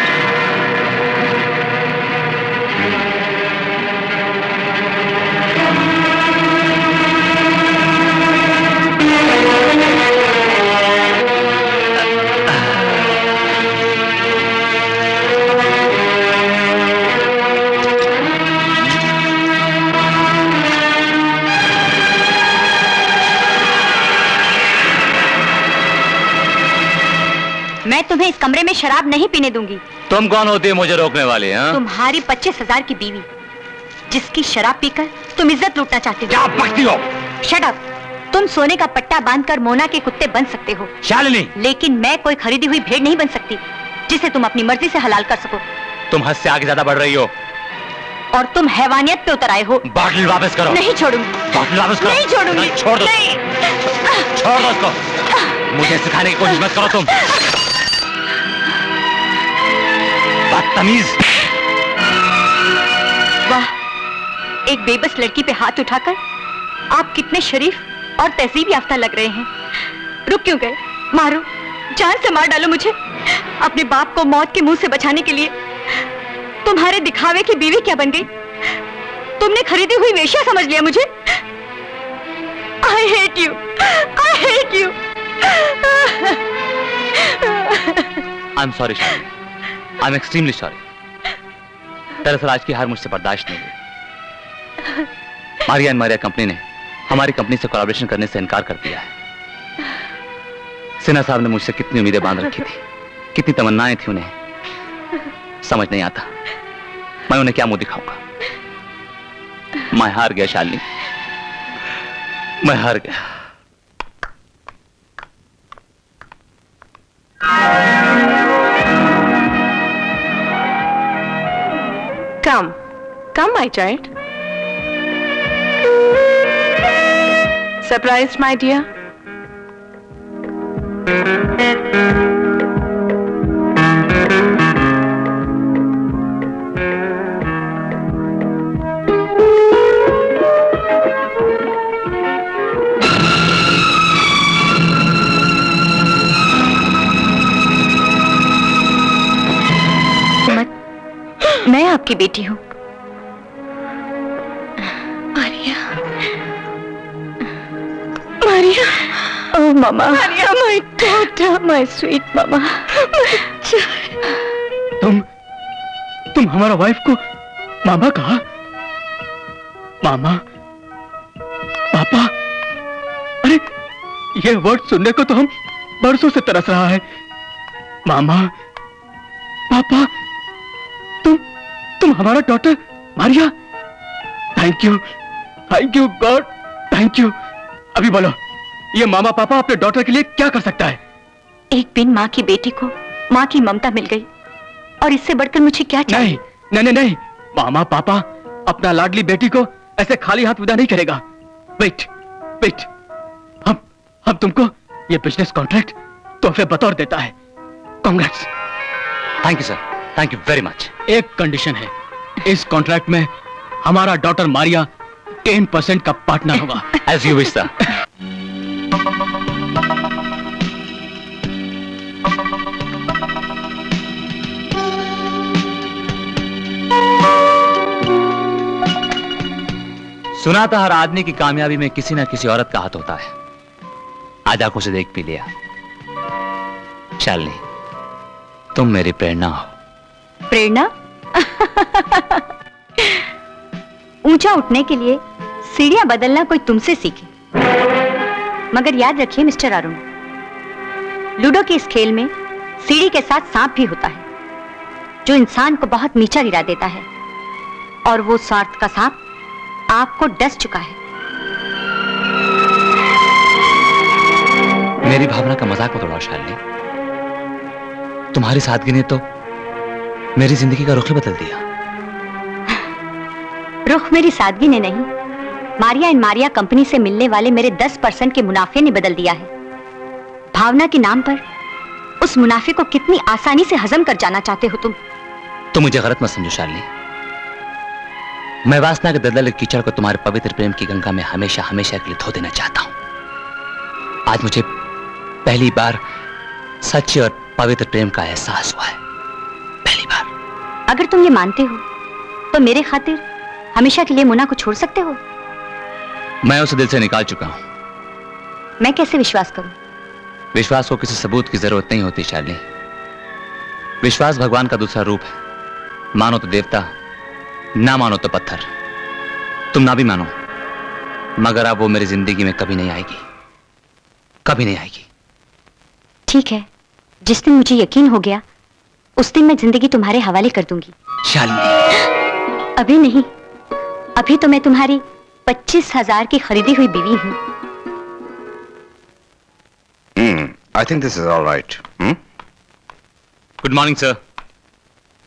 मैं तुम्हें इस कमरे में शराब नहीं पीने दूंगी। तुम कौन होती है मुझे रोकने वाली? हाँ? तुम्हारी 25,000 की बीवी, जिसकी शराब पीकर तुम इज्जत लूटना चाहते हो। क्या बकती हो? Shut up. तुम सोने का पट्टा बांधकर मोना के कुत्ते बन सकते हो शालिनी, लेकिन मैं कोई खरीदी हुई भेड़ नहीं बन सकती जिसे तुम अपनी मर्जी से हलाल कर सको। तुम हद से आगे ज्यादा बढ़ रही हो और तुम हैवानियत पे उतर आए हो। बॉटल वापस करो। नहीं छोड़ूंगी। बॉटल वापस करो। नहीं छोड़ूंगी। नहीं, छोड़ दो। नहीं। छोड़ दो उसको। मुझे सिखाने की कोशिश मत करो तुम। बदतमीज। वाह, एक बेबस लड़की पे हाथ उठाकर आप कितने शरीफ और तहजीब याफ्ता लग रहे हैं। रुक क्यों गए? मारो, जान से मार डालो मुझे। अपने बाप को मौत के मुंह से बचाने के लिए तुम्हारे दिखावे की बीवी क्या बन गई? तुमने खरीदी हुई वेश्या समझ लिया मुझे। I hate you. I hate you. I'm sorry Shalini, I'm extremely sorry. दरअसल आज की हार मुझसे बर्दाश्त नहीं हुई। मारिया एंड मारिया कंपनी ने हमारी कंपनी से कोलैबोरेशन करने से इनकार कर दिया है। सिन्हा साहब ने मुझसे कितनी उम्मीदें बांध रखी थी, कितनी तमन्नाएं थी उन्हें, समझ नहीं आता मैं उन्हें क्या मुंह दिखाऊंगा। मैं हार गया शालिनी, मैं हार गया। Come, my child. Surprised, my dear? मैं आपकी बेटी हूँ। Maria. Oh, Mama. Maria, my daughter, my sweet Mama. My child. तुम हमारा वाइफ को मामा कहा? मामा, पापा, अरे ये वर्ड सुनने को तो हम बरसों से तरस रहा है। मामा, पापा, तुम हमारा daughter Maria. Thank you God, thank you. अभी बोलो, ये मामा पापा अपने डॉटर के लिए क्या कर सकता है? एक बिन माँ की बेटी को माँ की ममता मिल गई, और इससे बढ़कर मुझे क्या चाहिए? नहीं नहीं नहीं, मामा पापा अपना लाडली बेटी को ऐसे खाली हाथ विदा नहीं करेगा। वेट वेट, हम तुमको ये बिजनेस कॉन्ट्रैक्ट तोहफे बतौर देता है। Congrats. Thank you sir, thank you very much. एक कंडीशन है, इस कॉन्ट्रैक्ट में हमारा डॉटर मारिया 10% का पार्टनर होगा। As you wish sir. सुना था हर आदमी की कामयाबी में किसी ना किसी औरत का हाथ होता है। आज आंखों से देख भी लिया। शालिनी, तुम मेरी प्रेरणा हो। प्रेरणा? ऊंचा उठने के लिए सीढ़ियां बदलना कोई तुमसे सीखे। मगर याद रखिए मिस्टर अरुण, लूडो के इस खेल में सीढ़ी के साथ सांप भी होता है, जो इंसान को बहुत नीचा गिरा देता है, और वो स्वार्थ का सांप आपको डस चुका है। मेरी भावना का मजाक मत उड़ाओ शालिनी। तुम्हारी सादगी ने तो मेरी जिंदगी का रुख ही बदल दिया। रुख मेरी सादगी ने नहीं, मारिया एंड मारिया कंपनी से मिलने वाले मेरे 10% के मुनाफे ने बदल दिया है। भावना के नाम पर उस मुनाफे को कितनी आसानी से हजम कर जाना चाहते हो तुम। तुम मुझे गलत मत समझो शालिनी। मैं वासना के दलदल कीचड़ को तुम्हारे पवित्र प्रेम की गंगा में हमेशा हमेशा के लिए धो देना चाहता हूं। आज मुझे पहली बार सच्चे और पवित्र प्रेम का एहसास हुआ है, पहली बार। अगर तुम ये मानते हो तो मेरे खातिर हमेशा के लिए मुन्ना को छोड़ सकते हो। मैं उसे दिल से निकाल चुका हूं। मैं कैसे विश्वास करूं? विश्वास को किसी सबूत की जरूरत नहीं होती शालिनी। विश्वास भगवान का दूसरा रूप है। मानो तो देवता, ना मानो तो पत्थर। तुम ना भी मानो, मगर अब वो मेरी जिंदगी में कभी नहीं आएगी, कभी नहीं आएगी। ठीक है, जिस दिन मुझे यकीन हो गया उस दिन मैं जिंदगी तुम्हारे हवाले कर दूंगी। शालिनी। अभी नहीं, अभी तो मैं तुम्हारी 25,000 की खरीदी हुई बीवी हूं। I think this is all right. Good morning, sir.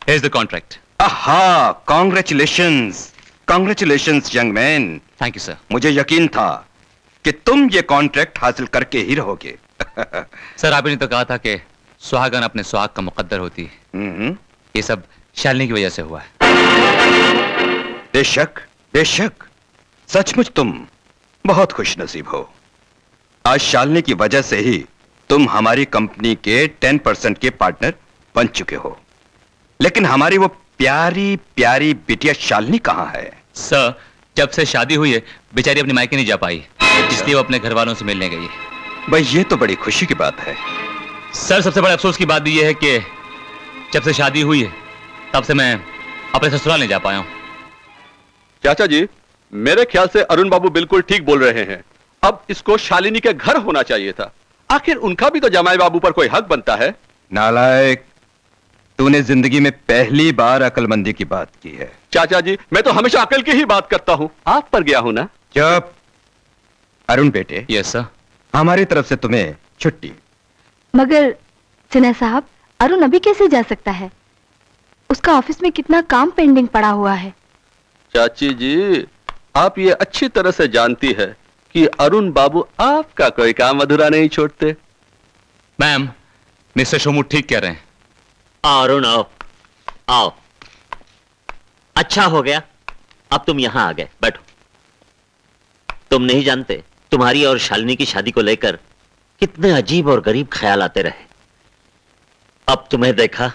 Here's the contract. Aha! Congratulations, congratulations, young man. Thank you, sir. मुझे यकीन था कि तुम ये कॉन्ट्रैक्ट हासिल करके ही रहोगे। सर, आपने तो कहा था कि सुहागन अपने सुहाग का मुकद्दर होती है। ये सब शालिनी की वजह से हुआ है। बेशक, बेशक, सचमुच तुम बहुत खुशनसीब हो। आज शालिनी की वजह से ही तुम हमारी कंपनी के 10% के पार्टनर बन चुके हो। लेकिन हमारी वो प्यारी प्यारी बिटिया शालिनी कहाँ है? सर, जब से शादी हुई है बेचारी अपने मायके नहीं जा पाई, इसलिए वो अपने घर वालों से मिलने गई है। भाई ये तो बड़ी खुशी की बात है। सर, सबसे बड़ा अफसोस की बात भी ये है कि जब से शादी हुई है तब से मैं अपने ससुराल नहीं जा पाया हूँ। चाचा जी, मेरे ख्याल से अरुण बाबू बिल्कुल ठीक बोल रहे हैं। अब इसको शालिनी के घर होना चाहिए था। आखिर उनका भी तो जमाई बाबू पर कोई हक बनता है। नालायक, तूने जिंदगी में पहली बार अकलमंदी की बात की है। चाचा जी, मैं तो हमेशा अकल की ही बात करता हूँ। आप पर गया हूं ना। चुप। अरुण बेटे। Yes sir. हमारी तरफ से तुम्हें छुट्टी। मगर सिन्हा साहब, अरुण अभी कैसे जा सकता है? उसका ऑफिस में कितना काम पेंडिंग पड़ा हुआ है। चाची जी, आप ये अच्छी तरह से जानती है कि अरुण बाबू आपका कोई काम अधूरा नहीं छोड़ते। मैम, मिस्टर शोमू ठीक कह रहे हैं। अरुण आओ, आओ। अच्छा हो गया अब तुम यहां आ गए, बैठो। तुम नहीं जानते तुम्हारी और शालिनी की शादी को लेकर कितने अजीब और गरीब ख्याल आते रहे। अब तुम्हें देखा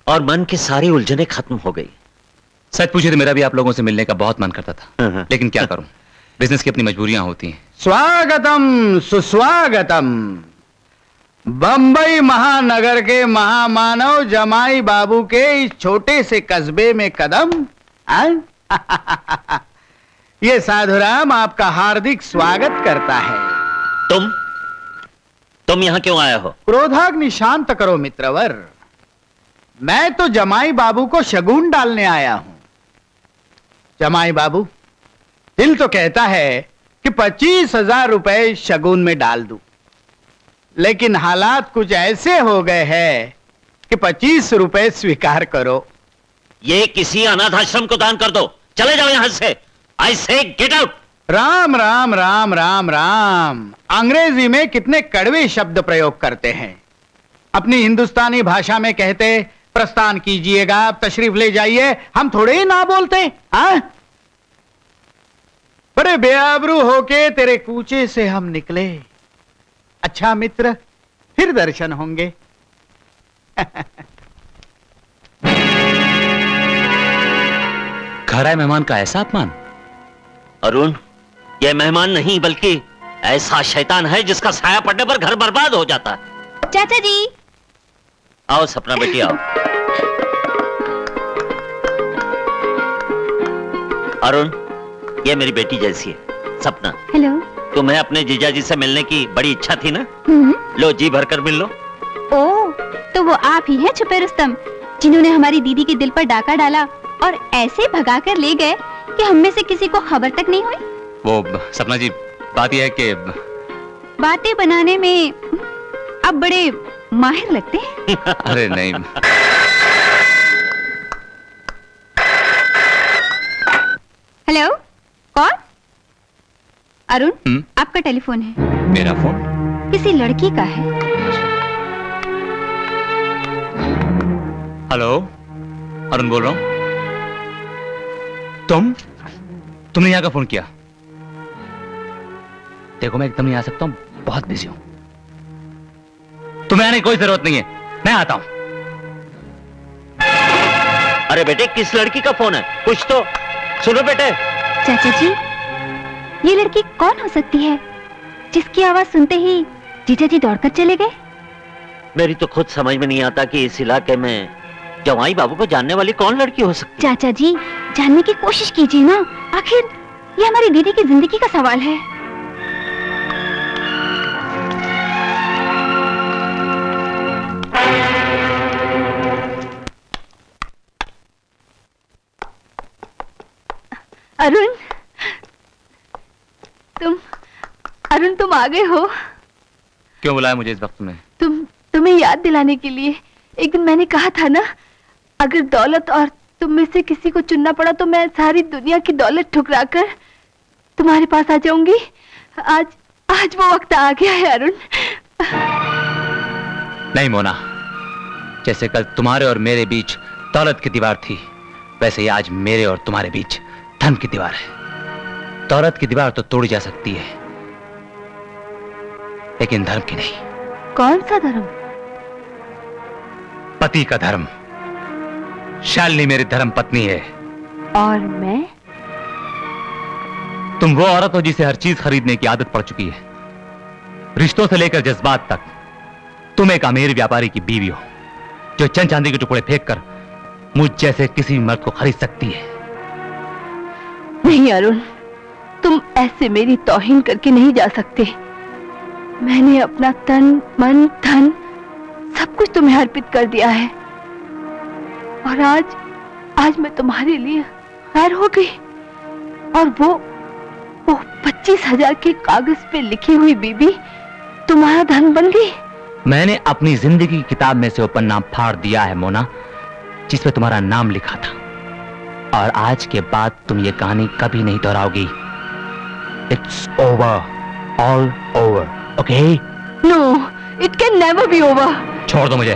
और मन की सारी उलझने खत्म हो गई। सच पूछे तो मेरा भी आप लोगों से मिलने का बहुत मन करता था, लेकिन क्या करूं, बिजनेस की अपनी मजबूरियां होती हैं। स्वागतम सुस्वागतम। बंबई महानगर के महामानव जमाई बाबू के इस छोटे से कस्बे में कदम। ये साधुराम आपका हार्दिक स्वागत करता है। तुम यहां क्यों आए हो? क्रोधाग्नि शांत करो मित्रवर। मैं तो जमाई बाबू को शगुन डालने आया हूं। जमाई बाबू, दिल तो कहता है कि 25,000 रुपए शगुन में डाल दूं, लेकिन हालात कुछ ऐसे हो गए हैं कि 25 रुपए स्वीकार करो। ये किसी अनाथ आश्रम को दान कर दो, चले जाओ यहां से। आई से गेट आउट। राम राम राम राम राम, अंग्रेजी में कितने कड़वे शब्द प्रयोग करते हैं। अपनी हिंदुस्तानी भाषा में कहते प्रस्थान कीजिएगा, आप तशरीफ ले जाइए, हम थोड़े ही ना बोलते। हाँ, बड़े बेआबरू होके तेरे कूचे से हम निकले। अच्छा मित्र, फिर दर्शन होंगे। घर आए मेहमान का ऐसा अपमान। अरुण, यह मेहमान नहीं बल्कि ऐसा शैतान है जिसका साया पड़ने पर घर बर्बाद हो जाता है। चाचा जी, आओ सपना बेटी आओ। अरुण, ये मेरी बेटी जैसी है सपना। हेलो। तुम्हें अपने जीजाजी से मिलने की बड़ी इच्छा थी ना? लो जी भरकर मिल लो। ओ, तो वो आप ही हैं छुपे रुस्तम, जिन्होंने हमारी दीदी के दिल पर डाका डाला और ऐसे भगा कर ले गए कि हम में से किसी को खबर तक नहीं हुई। वो सपना जी, बात यह है कि बातें बनाने में अब बड़े माहिर लगते हैं। अरे नहीं। हेलो, कौन? अरुण, आपका टेलीफोन है। मेरा फोन? किसी लड़की का है। हेलो, अरुण बोल रहा हूं। तुमने यहां का फोन किया? देखो मैं एकदम नहीं आ सकता हूं, बहुत बिजी हूं। तुम्हें आने की कोई जरूरत नहीं है, मैं आता हूं। अरे बेटे, किस लड़की का फोन है? कुछ तो सुनो बेटे। चाचा जी, ये लड़की कौन हो सकती है जिसकी आवाज सुनते ही जीजा जी दौड़कर चले गए? मेरी तो खुद समझ में नहीं आता कि इस इलाके में जवाई बाबू को जानने वाली कौन लड़की हो सकती। चाचा जी, जानने की कोशिश कीजिए ना, आखिर ये हमारी दीदी की जिंदगी का सवाल है। अरुण, तुम आ गए हो? क्यों बुलाया मुझे इस वक्त में? तुम्हें याद दिलाने के लिए। एक दिन मैंने कहा था ना, अगर दौलत और तुम में से किसी को चुनना पड़ा तो मैं सारी दुनिया की दौलत ठुकराकर तुम्हारे पास आ जाऊंगी। आज वो वक्त आ गया है अरुण। नहीं मोना, जैसे कल तुम्हारे और मेरे बीच दौलत की दीवार थी, वैसे ही आज मेरे और तुम्हारे बीच धन की दीवार है। दौलत की दीवार तो तोड़ी जा सकती है, लेकिन धर्म की नहीं। कौन सा धर्म? पति का धर्म। शालिनी मेरी धर्म पत्नी है। और मैं? तुम वो औरत हो जिसे हर चीज खरीदने की आदत पड़ चुकी है, रिश्तों से लेकर जज्बात तक। तुम एक अमीर व्यापारी की बीवी हो जो चंद चांदी के टुकड़े फेंककर मुझ जैसे किसी मर्द को खरीद सकती है। नहीं अरुण, तुम ऐसे मेरी तौहीन करके नहीं जा सकते। मैंने अपना तन मन धन सब कुछ तुम्हें अर्पित कर दिया है, और आज मैं तुम्हारे लिए गैर हो गई, और वो 25,000 के कागज पे लिखी हुई बीबी तुम्हारा धन बन गई। मैंने अपनी जिंदगी की किताब में से वो पन्ना फाड़ दिया है मोना, जिसपे तुम्हारा नाम लिखा था, और आज के बाद तुम ये कहानी कभी नहीं दोहराओगी। It's over, all over, okay? No, it can never be over. छोड़ दो मुझे।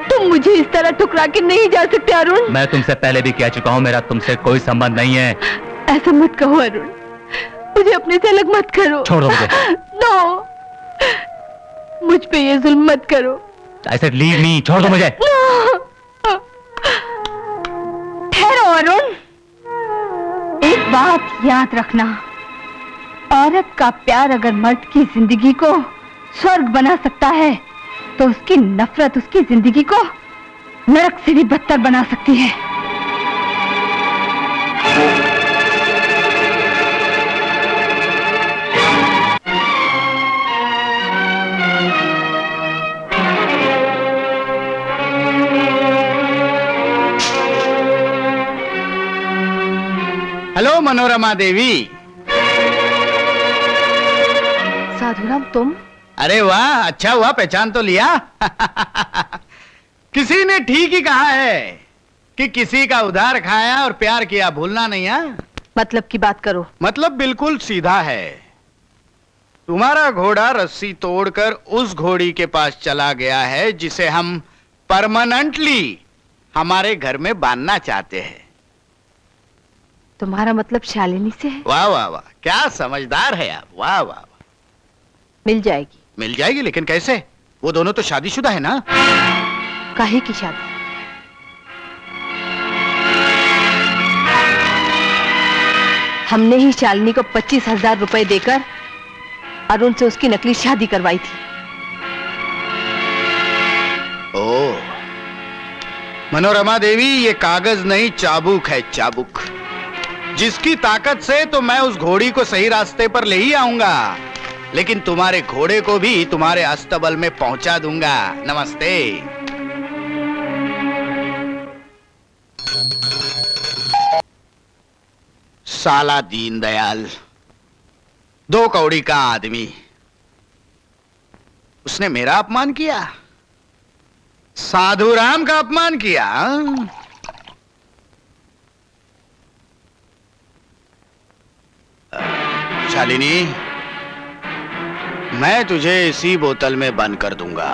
तुम मुझे इस तरह ठुकरा के नहीं जा सकते अरुण। मैं तुमसे पहले भी कह चुका हूं, मेरा तुमसे कोई संबंध नहीं है। ऐसा मत कहो अरुण, मुझे अपने से अलग मत करो। छोड़ दो मुझे। नो, मुझ पे ये जुल्म मत करो। I said leave me, छोड़ दो मुझे। ठहरो अरुण, एक बात याद रखना, औरत का प्यार अगर मर्द की जिंदगी को स्वर्ग बना सकता है, तो उसकी नफरत उसकी जिंदगी को नरक से भी बदतर बना सकती है। हेलो मनोरमा देवी। साधुराम तुम? अरे वाह, अच्छा हुआ पहचान तो लिया। किसी ने ठीक ही कहा है कि किसी का उधार खाया और प्यार किया भूलना नहीं है। मतलब की बात करो। मतलब बिल्कुल सीधा है। तुम्हारा घोड़ा रस्सी तोड़कर उस घोड़ी के पास चला गया है जिसे हम परमानेंटली हमारे घर में बांधना चाहते हैं। तुम्हारा मतलब शालिनी से है? वाह वाह वाह, क्या समझदार है आप। वाह वाह वाह। मिल जाएगी। मिल जाएगी, लेकिन कैसे? वो दोनों तो शादीशुदा है ना। काहे की शादी? हमने ही शालिनी को 25,000 रुपए देकर अरुण से उसकी नकली शादी करवाई थी। ओ मनोरमा देवी, ये कागज नहीं चाबुक है, चाबुक। जिसकी ताकत से तो मैं उस घोड़ी को सही रास्ते पर ले ही आऊंगा, लेकिन तुम्हारे घोड़े को भी तुम्हारे अस्तबल में पहुंचा दूंगा। नमस्ते। साला दीनदयाल, 2 कौड़ी का आदमी, उसने मेरा अपमान किया, साधुराम का अपमान किया। शालिनी, मैं तुझे इसी बोतल में बंद कर दूंगा।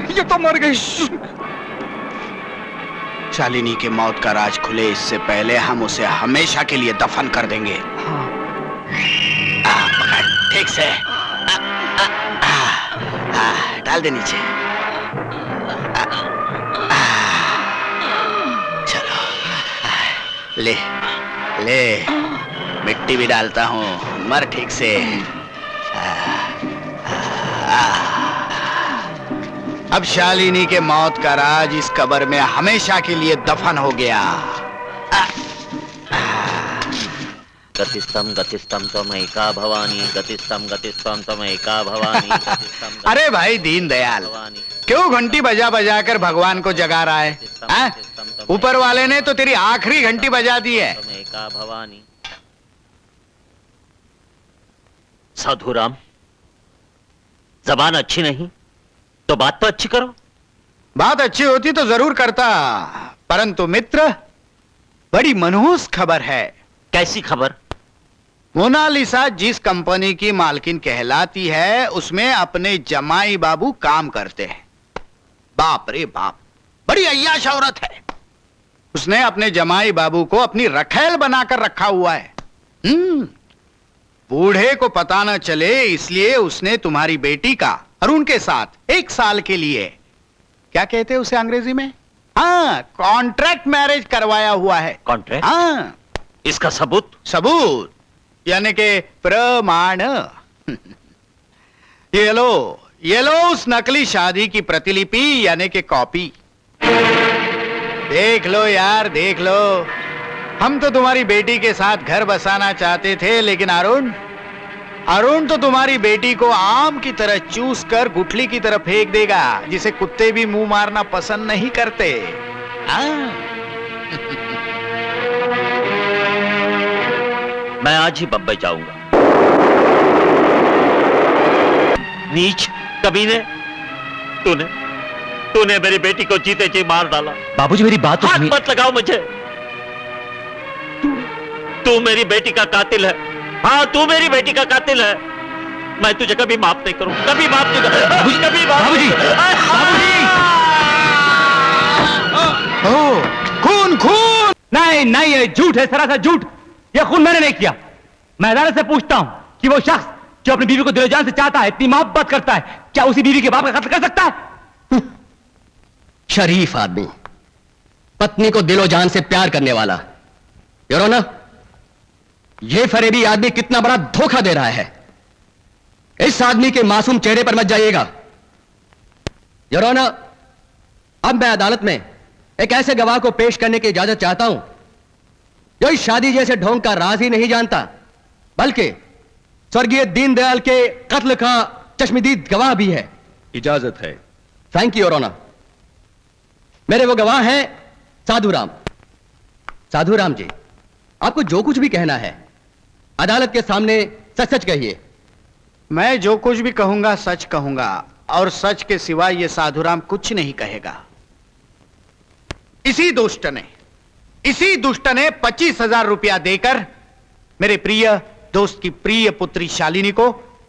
ये तो मर गई। शालिनी के मौत का राज खुले इससे पहले हम उसे हमेशा के लिए दफन कर देंगे। पकड़ ठीक से। डाल दे नीचे। चलो ले ले, मिट्टी भी डालता हूँ, मर ठीक से। अब शालिनी के मौत का राज इस कब्र में हमेशा के लिए दफन हो गया। गतिस्तम गतिस्तम त्वमेका भवानी, गतिस्तम गतिस्तम त्वमेका भवानी। अरे भाई दीनदयाल, क्यों घंटी बजा बजा कर भगवान को जगा रहा है? ऊपर वाले ने तो तेरी आखिरी घंटी बजा दी है। त्वमेका भवानी। साधुराम, जबान अच्छी नहीं तो बात तो अच्छी करो। बात अच्छी होती तो जरूर करता, परंतु मित्र, बड़ी मनहूस खबर है। कैसी खबर? मोनालिसा जिस कंपनी की मालकिन कहलाती है, उसमें अपने जमाई बाबू काम करते हैं। बाप रे बाप, बड़ी अय्याश औरत है। उसने अपने जमाई बाबू को अपनी रखैल बनाकर रखा हुआ है। बूढ़े को पता न चले इसलिए उसने तुम्हारी बेटी का अरुण के साथ 1 साल के लिए, क्या कहते हैं उसे अंग्रेजी में? हाँ, कॉन्ट्रैक्ट मैरिज करवाया हुआ है। कॉन्ट्रैक्ट? हाँ। इसका सबूत? सबूत यानी के प्रमाण। ये लो उस नकली शादी की प्रतिलिपि यानी के कॉपी। देख लो यार, देख लो। हम तो तुम्हारी बेटी के साथ घर बसाना चाहते थे, लेकिन अरुण तो तुम्हारी बेटी को आम की तरह चूस कर गुठली की तरह फेंक देगा, जिसे कुत्ते भी मुंह मारना पसंद नहीं करते। मैं आज ही बम्बई जाऊंगा। नीच कमीने, तूने मेरी बेटी को जीते जी मार डाला। बाबूजी मेरी बात तो सुनिए। हाथ मत लगाओ मुझे। तू मेरी बेटी का कातिल है। हाँ, तू मेरी बेटी का कातिल है। मैं तुझे कभी माफ नहीं करूं, कभी माफ नहीं करूं, कभी माफ नहीं करूं। खून खून नहीं, ये झूठ है, सरासर झूठ। ये खून मैंने नहीं किया। मैं अदालत से पूछता हूं कि वो शख्स जो अपनी बीवी को दिलो जान से चाहता है, इतनी मोहब्बत करता है, क्या उसी बीवी के बाप का कत्ल कर सकता है? शरीफ आदमी, पत्नी को दिलो जान से प्यार करने वाला। योर ऑनर, ये फरेबी आदमी कितना बड़ा धोखा दे रहा है। इस आदमी के मासूम चेहरे पर मत जाइएगा। योर ऑनर, अब मैं अदालत में एक ऐसे गवाह को पेश करने की इजाजत चाहता हूं जो इस शादी जैसे ढोंग का राज ही नहीं जानता, बल्कि स्वर्गीय दीनदयाल के कत्ल का चश्मदीद गवाह भी है। इजाजत है। Thank you your honour. मेरे वो गवाह हैं साधुराम। साधुराम जी, आपको जो कुछ भी कहना है अदालत के सामने सच सच कहिए। मैं जो कुछ भी कहूंगा सच कहूंगा, और सच के सिवा ये साधुराम कुछ नहीं कहेगा। इसी दुष्ट ने 25,000 रुपया देकर मेरे प्रिय दोस्त की प्रिय पुत्री शालिनी को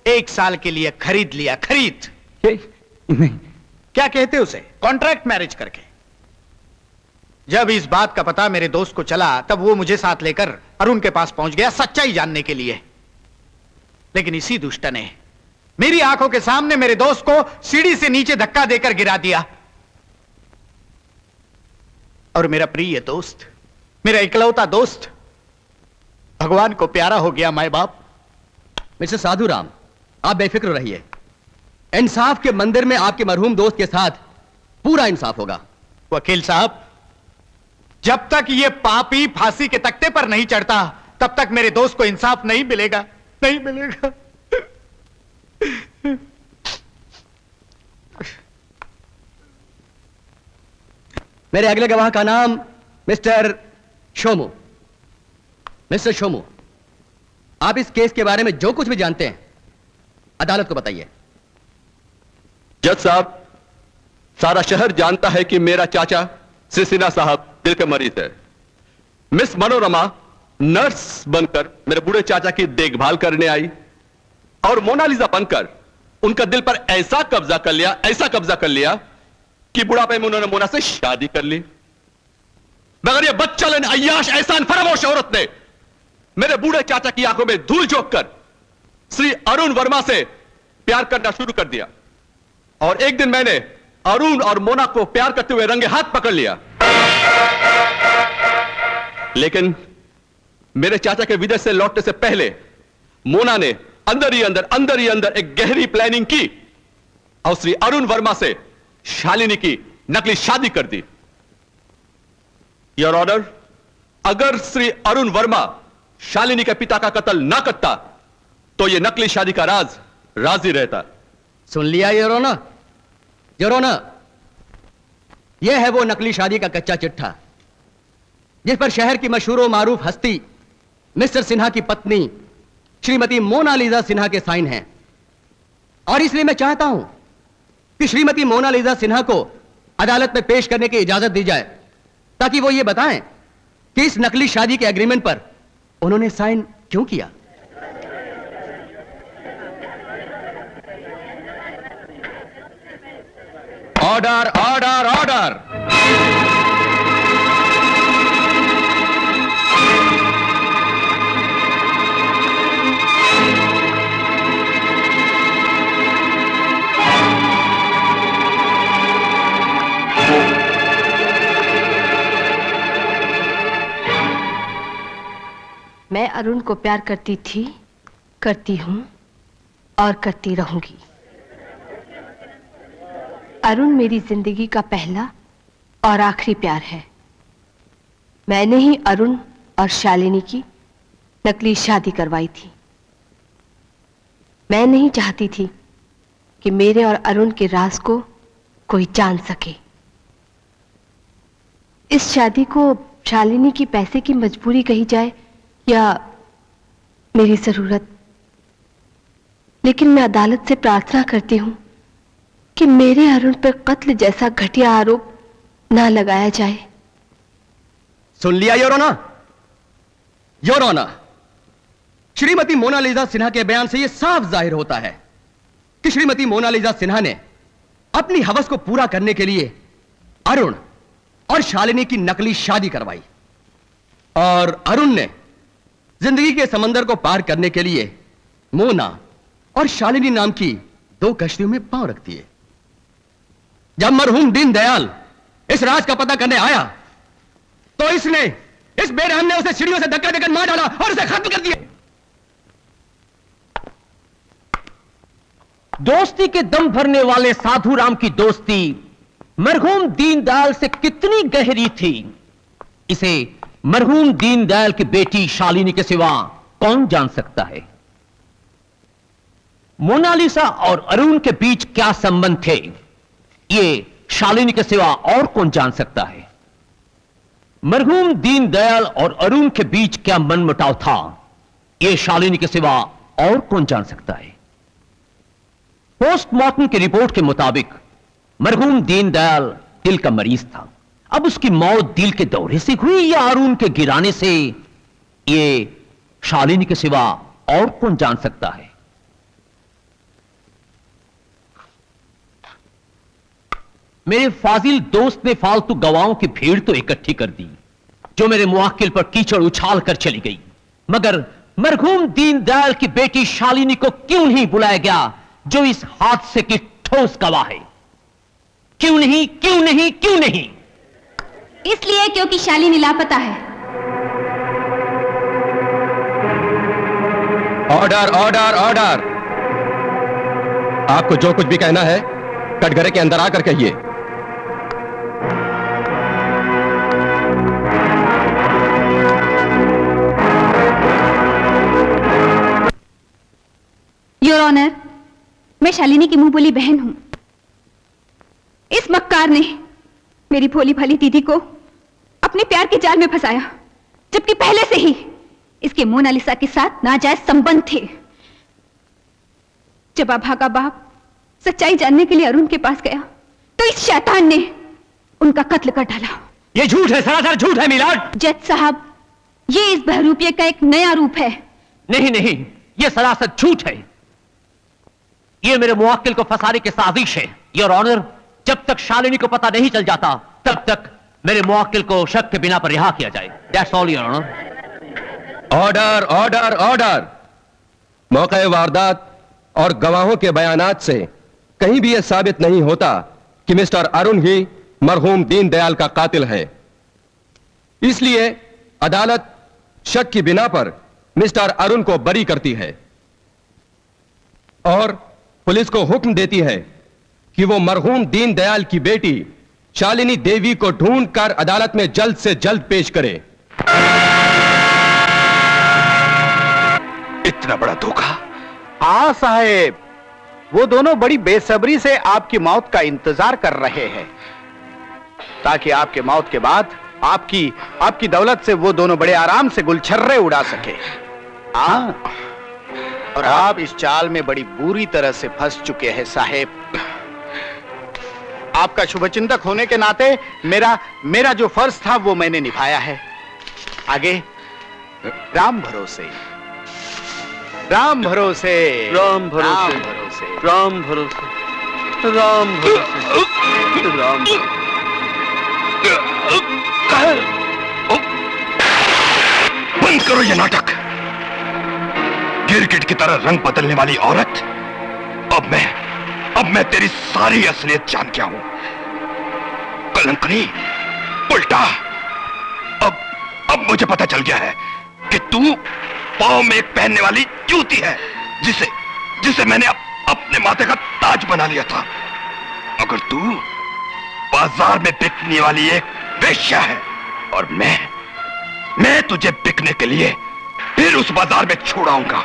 1 साल के लिए खरीद लिया। खरीद नहीं, क्या कहते उसे, कॉन्ट्रैक्ट मैरिज करके। जब इस बात का पता मेरे दोस्त को चला, तब वो मुझे साथ लेकर अरुण के पास पहुंच गया सच्चाई जानने के लिए। लेकिन इसी दुष्ट ने मेरी आंखों के सामने मेरे दोस्त को सीढ़ी से नीचे धक्का देकर गिरा दिया। और मेरा प्रिय दोस्त, मेरा इकलौता दोस्त, भगवान को प्यारा हो गया। माए बाप। मिस्टर साधुराम, आप बेफिक्र रहिए। इंसाफ के मंदिर में आपके मरहूम दोस्त के साथ पूरा इंसाफ होगा। वकील साहब, जब तक ये पापी फांसी के तख्ते पर नहीं चढ़ता, तब तक मेरे दोस्त को इंसाफ नहीं मिलेगा, नहीं मिलेगा। मेरे अगले गवाह का नाम मिस्टर शोमू। मिस्टर शोमू, आप इस केस के बारे में जो कुछ भी जानते हैं अदालत को बताइए। जज साहब, सारा शहर जानता है कि मेरा चाचा श्री सिन्हा साहब दिल के मरीज है। मिस मनोरमा नर्स बनकर मेरे बूढ़े चाचा की देखभाल करने आई, और मोनालिसा बनकर उनका दिल पर ऐसा कब्जा कर लिया कि बुढ़ापे में उन्होंने मोना से शादी कर ली। मगर ये बदचलन, अय्याश, एहसान फरामोश औरत ने मेरे बूढ़े चाचा की आंखों में धूल झोंक कर श्री अरुण वर्मा से प्यार करना शुरू कर दिया। और एक दिन मैंने अरुण और मोना को प्यार करते हुए रंगे हाथ पकड़ लिया। लेकिन मेरे चाचा के विदेश से लौटने से पहले मोना ने अंदर ही अंदर एक गहरी प्लानिंग की और श्री अरुण वर्मा से शालिनी की नकली शादी कर दी। योर ऑनर, अगर श्री अरुण वर्मा शालिनी के पिता का कत्ल ना करता तो यह नकली शादी का राज ही रहता। सुन लिया योर ऑनर? योर ऑनर, यह है वो नकली शादी का कच्चा चिट्ठा जिस पर शहर की मशहूर मारूफ हस्ती मिस्टर सिन्हा की पत्नी श्रीमती मोनालिसा सिन्हा के साइन हैं। और इसलिए मैं चाहता हूं कि श्रीमती मोनालिसा सिन्हा को अदालत में पेश करने की इजाजत दी जाए, ताकि वो ये बताएं कि इस नकली शादी के एग्रीमेंट पर उन्होंने साइन क्यों किया। Order, order, order. मैं अरुण को प्यार करती थी, करती हूं और करती रहूंगी। अरुण मेरी जिंदगी का पहला और आखिरी प्यार है। मैंने ही अरुण और शालिनी की नकली शादी करवाई थी। मैं नहीं चाहती थी कि मेरे और अरुण के राज को कोई जान सके। इस शादी को शालिनी की पैसे की मजबूरी कही जाए या मेरी जरूरत, लेकिन मैं अदालत से प्रार्थना करती हूं कि मेरे अरुण पर कत्ल जैसा घटिया आरोप ना लगाया जाए। सुन लिया your honour? Your honour, Shrimati Monalisa Sinha के बयान से यह साफ जाहिर होता है कि श्रीमती मोनालिसा सिन्हा ने अपनी हवस को पूरा करने के लिए अरुण और शालिनी की नकली शादी करवाई, और अरुण ने जिंदगी के समंदर को पार करने के लिए मोना और शालिनी नाम की 2 कश्तियों में पांव रख दिए। जब मरहूम दीनदयाल इस राज का पता करने आया तो इस बेरहम ने उसे सीढ़ियों से धक्का देकर मार डाला और उसे खत्म कर दिया। दोस्ती के दम भरने वाले साधुराम की दोस्ती मरहूम दीनदयाल से कितनी गहरी थी, इसे मरहूम दीनदयाल की बेटी शालिनी के सिवा कौन जान सकता है? मोनालिसा और अरुण के बीच क्या संबंध थे, ये शालिनी के सिवा और कौन जान सकता है? मरहूम दीनदयाल और अरुण के बीच क्या मनमुटाव था, ये शालिनी के सिवा और कौन जान सकता है? पोस्टमार्टम की रिपोर्ट के मुताबिक मरहूम दीनदयाल दिल का मरीज था। अब उसकी मौत दिल के दौरे से हुई या अरुण के गिराने से, ये शालिनी के सिवा और कौन जान सकता है? मेरे फाजिल दोस्त ने फालतू गवाहों की भीड़ तो इकट्ठी कर दी जो मेरे मुवक्किल पर कीचड़ उछाल कर चली गई, मगर मरहूम दीनदयाल की बेटी शालिनी को क्यों नहीं बुलाया गया जो इस हादसे की ठोस गवाह है? क्यों नहीं, क्यों नहीं, क्यों नहीं? इसलिए क्योंकि शालिनी लापता है। Order order order. आपको जो कुछ भी कहना है कटघरे के अंदर आकर कहिए। योर ऑनर, मैं शालिनी की मुंह बोली बहन हूं। इस मक्कार ने मेरी भोली भाली दीदी को अपने प्यार के जाल में फंसाया, जबकि पहले से ही इसके मोनालिसा के साथ नाजायज संबंध थे। जब अभागा बाप सच्चाई जानने के लिए अरुण के पास गया तो इस शैतान ने उनका कत्ल कर डाला। ये झूठ है, सरासर झूठ है मिलाड। जज साहब, ये इस बहरूपिये का एक नया रूप है। नहीं नहीं, ये सरासर झूठ है। ये मेरे मुवक्किल को फंसाने की साजिश है। योर ऑनर, जब तक शालिनी को पता नहीं चल जाता तब तक मेरे मुवक्किल को शक के बिना पर रिहा किया जाए। That's all your honour. Order order order. मौके वारदात और गवाहों के बयानात से कहीं भी यह साबित नहीं होता कि मिस्टर अरुण ही मरहूम दीनदयाल का कातिल है। इसलिए अदालत शक की बिना पर मिस्टर अरुण को बरी करती है और पुलिस को हुक्म देती है कि वो मरहूम दीनदयाल की बेटी शालिनी देवी को ढूंढकर अदालत में जल्द से जल्द पेश करे। इतना बड़ा धोखा? हाँ साहेब, वो दोनों बड़ी बेसब्री से आपकी मौत का इंतजार कर रहे हैं ताकि आपके मौत के बाद आपकी दौलत से वो दोनों बड़े आराम से गुलछर्रे उड़ा सके। हाँ, और आप इस चाल में बड़ी बुरी तरह से फंस चुके हैं साहेब। आपका शुभचिंतक होने के नाते मेरा जो फर्ज था वो मैंने निभाया है। आगे राम भरोसे, राम भरोसे, राम भरोसे, राम भरोसे, राम भरोसे, राम बंद करो ये नाटक। गिरगिट की तरह रंग बदलने वाली औरत, अब मैं तेरी सारी असलियत जान गया हूं। कलंकनी, उल्टा, अब मुझे पता चल गया है कि तू पांव में एक पहनने वाली जूती है जिसे मैंने अपने माथे का ताज बना लिया था, मगर तू बाजार में बिकने वाली एक वेश्या है और मैं तुझे बिकने के लिए फिर उस बाजार में छोड़ाऊंगा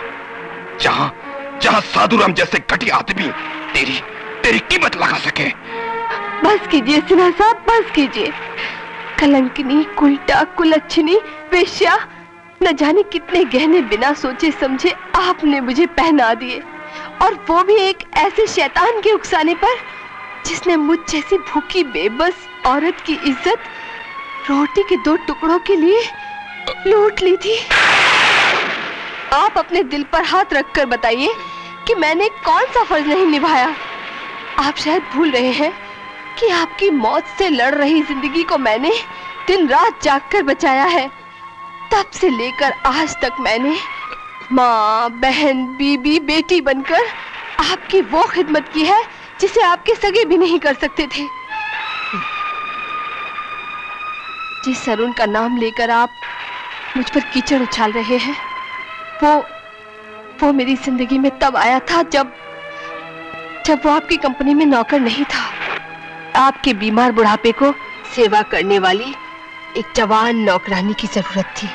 जहां साधुराम जैसे घटिया आदमी तेरी कीमत लगा सके। बस कीजिए सिन्हा साहब, बस कीजिए। कलंकिनी, कुलटा, कुलच्छनी, वेश्या, न जाने कितने गहने बिना सोचे समझे आपने मुझे पहना दिए, और वो भी एक ऐसे शैतान के उकसाने पर जिसने मुझ जैसी भूखी बेबस औरत की इज्जत रोटी के 2 टुकड़ों के लिए लूट ली थी। आप अपने दिल पर हाथ रखकर बताइए कि मैंने कौन सा फर्ज नहीं निभाया। आप शायद भूल रहे हैं कि आपकी मौत से लड़ रही जिंदगी को मैंने दिन रात जागकर बचाया है। तब से लेकर आज तक मैंने माँ, बहन, बीबी, बेटी बनकर आपकी वो खिदमत की है जिसे आपके सगे भी नहीं कर सकते थे। जिस अरुण का नाम लेकर आप मुझ पर कीचड़ उछाल रहे हैं, वो मेरी जिंदगी में तब आया था जब वो आपकी कंपनी में नौकर नहीं था। आपके बीमार बुढ़ापे को सेवा करने वाली एक जवान नौकरानी की जरूरत थी।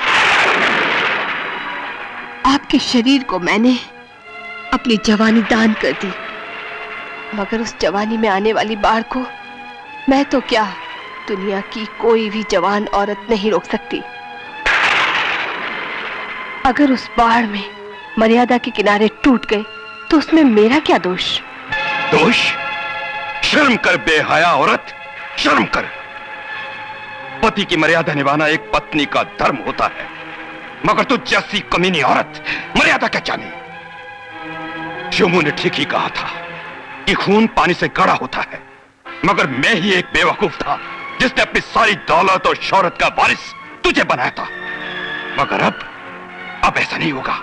आपके शरीर को मैंने अपनी जवानी दान कर दी, मगर उस जवानी में आने वाली बाढ़ को मैं तो क्या, दुनिया की कोई भी जवान औरत नहीं रोक सकती। अगर उस बाढ़ में मर्यादा के किनारे टूट गए तो उसमें मेरा क्या दोष? दोष? शर्म कर बेहया औरत, शर्म कर। पति की मर्यादा निभाना एक पत्नी का धर्म होता है, मगर तू जैसी कमीनी औरत मर्यादा क्या जाने। शोमू ने ठीक ही कहा था कि खून पानी से गाढ़ा होता है, मगर मैं ही एक बेवकूफ था जिसने अपनी सारी दौलत और शोहरत का वारिस तुझे बनाया था। मगर अब ऐसा नहीं होगा।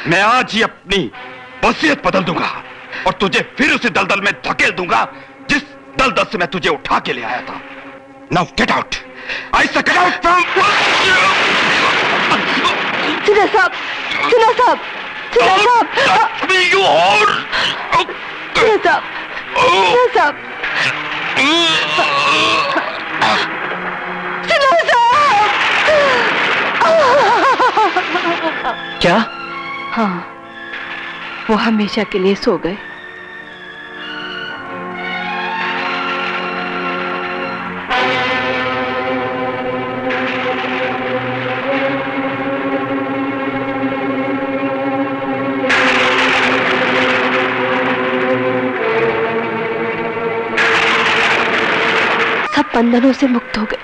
मैं आज ही अपनी वसीयत बदल दूंगा और तुझे फिर उसी दलदल में धकेल दूंगा जिस दलदल से मैं तुझे उठा के ले आया था। नाउ गेट आउट, आई से गेट आउट फ्रॉम। सिन्हा साहब, सिन्हा साहब, सिन्हा साहब, you are. सिन्हा साहब, सिन्हा साहब, सिन्हा साहब। क्या? हाँ, वो हमेशा के लिए सो गए। सब बंधनों से मुक्त हो गए।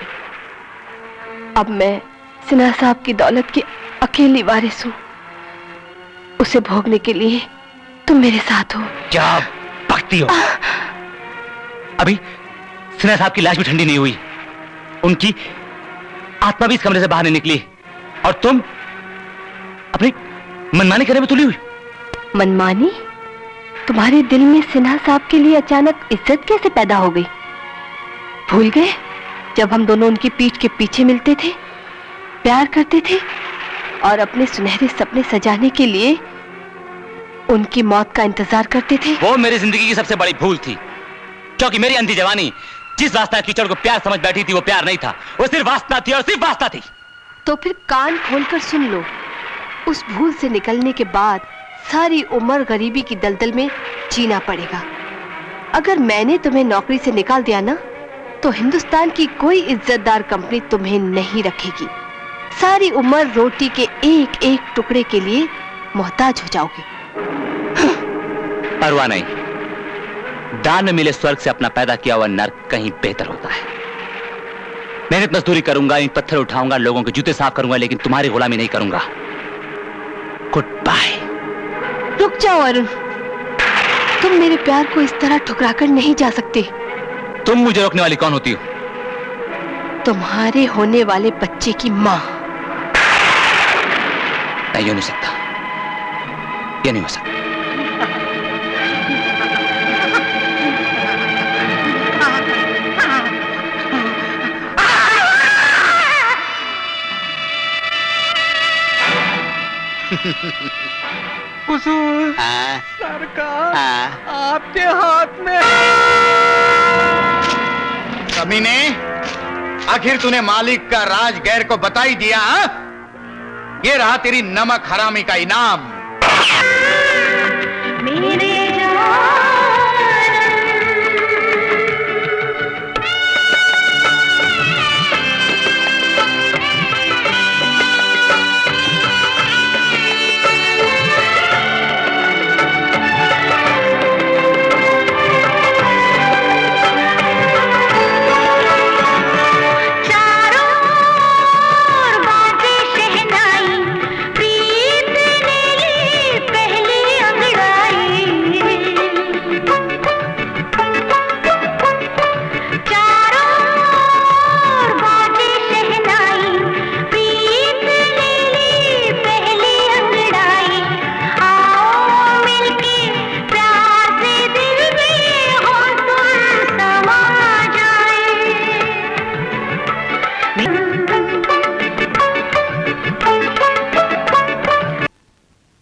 अब मैं सिन्हा साहब की दौलत की अकेली वारिस हूँ। उसे भोगने के लिए तुम मेरे साथ हो। क्या भक्ति हो? अभी सिन्हा साहब की लाश भी ठंडी नहीं हुई, उनकी आत्मा भी इस कमरे से बाहर नहीं निकली, और तुम अपनी मनमानी करने में तुली हुई। मनमानी? तुम्हारे दिल में सिन्हा साहब के लिए अचानक इज्जत कैसे पैदा हो गई? भूल गए जब हम दोनों उनकी पीठ के पीछे मिलते थे, प्यार करते थे और अपने सुनहरे सपने सजाने के लिए उनकी मौत का इंतजार करते थे? वो मेरी जिंदगी की सबसे बड़ी भूल थी, क्योंकि मेरी अंधी जवानी जिस वासना कीचड़ को प्यार समझ बैठी थी वो प्यार नहीं था, वो सिर्फ वासना थी और सिर्फ वासना थी। तो फिर कान खोलकर सुन लो, उस भूल से निकलने के बाद सारी उम्र गरीबी की दलदल में जीना पड़ेगा। अगर मैंने तुम्हें नौकरी से निकाल दिया ना, तो हिंदुस्तान की कोई इज्जतदार कंपनी तुम्हें नहीं रखेगी। सारी उम्र रोटी के एक एक टुकड़े के लिए मोहताज हो जाओगे। परवाह नहीं, दान में मिले स्वर्ग से अपना पैदा किया हुआ नर्क कहीं बेहतर होता है। मेहनत मजदूरी करूंगा, ईंट पत्थर उठाऊंगा, लोगों के जूते साफ करूंगा, लेकिन तुम्हारी गुलामी नहीं करूंगा। Goodbye. रुक जाओ अरुण, तुम मेरे प्यार को इस तरह ठुकराकर नहीं जा सकते। तुम मुझे रोकने वाली कौन होती हो? तुम्हारे होने वाले बच्चे की माँ। नहीं, ये नहीं सकता, ये नहीं हो सकता। कुसूर सरकार आपके हाथ में। कमीने, आखिर तूने मालिक का राज गैर को बता ही दिया। हा? ये रहा तेरी नमक हरामी का इनाम। मेरे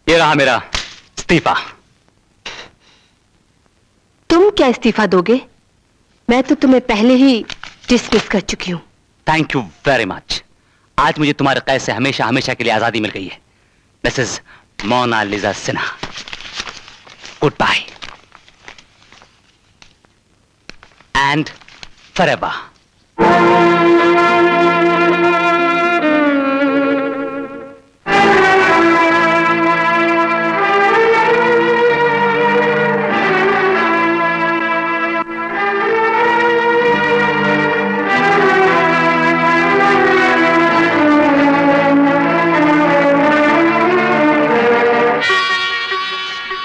रहा मेरा इस्तीफा। तुम क्या इस्तीफा दोगे? मैं तो तुम्हें पहले ही डिसमिस कर चुकी हूँ। Thank you very much. आज मुझे तुम्हारे कैद से हमेशा हमेशा के लिए आजादी मिल गई है। This is Monalisa Sinha. Good bye and forever.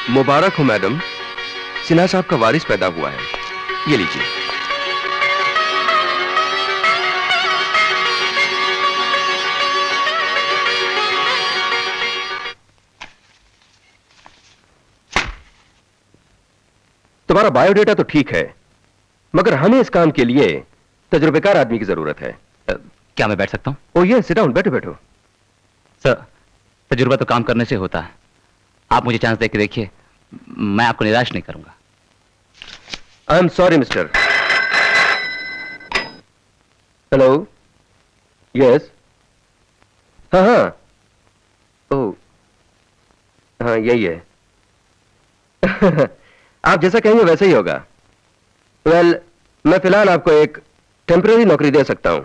मुबारक हो मैडम, सिन्हा साहब का वारिस पैदा हुआ है। ये लीजिए। तुम्हारा बायोडेटा तो ठीक है, मगर हमें इस काम के लिए तजुर्बेकार आदमी की जरूरत है। क्या मैं बैठ सकता हूं? ओ ये सिट डाउन, बैठो बैठो। सर, तजुर्बा तो काम करने से होता है। आप मुझे चांस देके देखिए, मैं आपको निराश नहीं करूंगा। आई am sorry mister. Hello, yes, हाँ हाँ, ओ हाँ यही है। आप जैसा कहेंगे वैसा ही होगा। वेल, मैं फिलहाल आपको एक टेम्पररी नौकरी दे सकता हूं।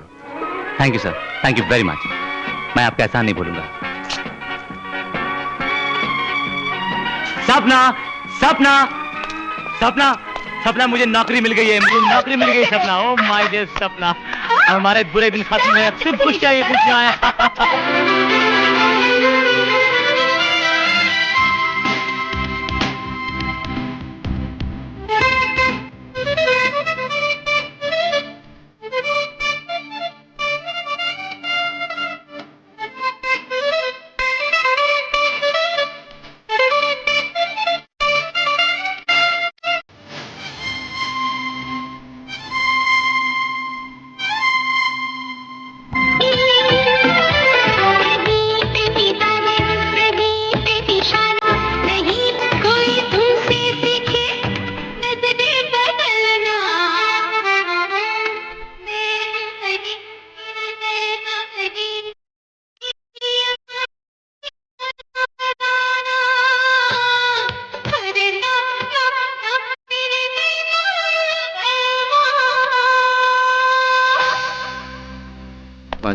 Thank you sir, thank you very much. मैं आपका एहसान नहीं भूलूंगा। सपना, सपना, सपना, सपना, मुझे नौकरी मिल गई है, मुझे नौकरी मिल गई सपना। ओ माय डियर सपना, हमारे बुरे दिन खत्म हुए, सिर्फ कुछ चाहिए, कुछ आए।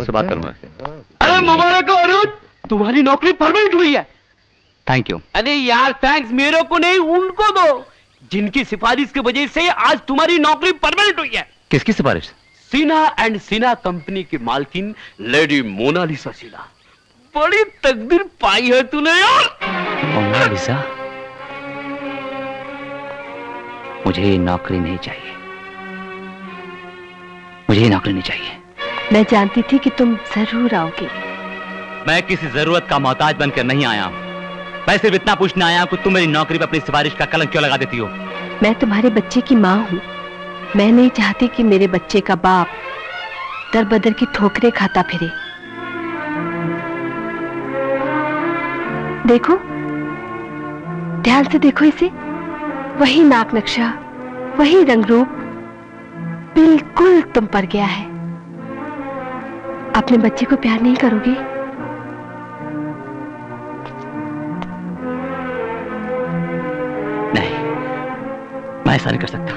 बात करूंगा। अरे मुबारक हो अरुण, तुम्हारी नौकरी परमानेंट हुई है। Thank you. अरे यार थैंक्स मेरे को नहीं, उनको दो जिनकी सिफारिश की वजह से आज तुम्हारी नौकरी परमानेंट हुई है। किसकी सिफारिश? सिन्हा एंड सिन्हा कंपनी की मालकिन लेडी मोनालिसा सिन्हा। बड़ी तकदीर पाई है तूने यार। मोनालिसा, मुझे ये नौकरी नहीं चाहिए, मुझे ये नौकरी नहीं चाहिए। मैं जानती थी कि तुम जरूर आओगे। मैं किसी जरूरत का मोहताज बनकर नहीं आया हूं। मैं सिर्फ इतना पूछने आया हूं कि तुम मेरी नौकरी पर अपनी सिफारिश का कलंक क्यों लगा देती हो? मैं तुम्हारे बच्चे की माँ हूँ। मैं नहीं चाहती कि मेरे बच्चे का बाप दर बदर की ठोकरें खाता फिरे। देखो, ध्यान से देखो इसे। वही नाक नक्शा, वही रंग रूप, बिल्कुल तुम पर गया है। अपने बच्चे को प्यार नहीं करोगे? नहीं, मैं ऐसा नहीं कर सकता।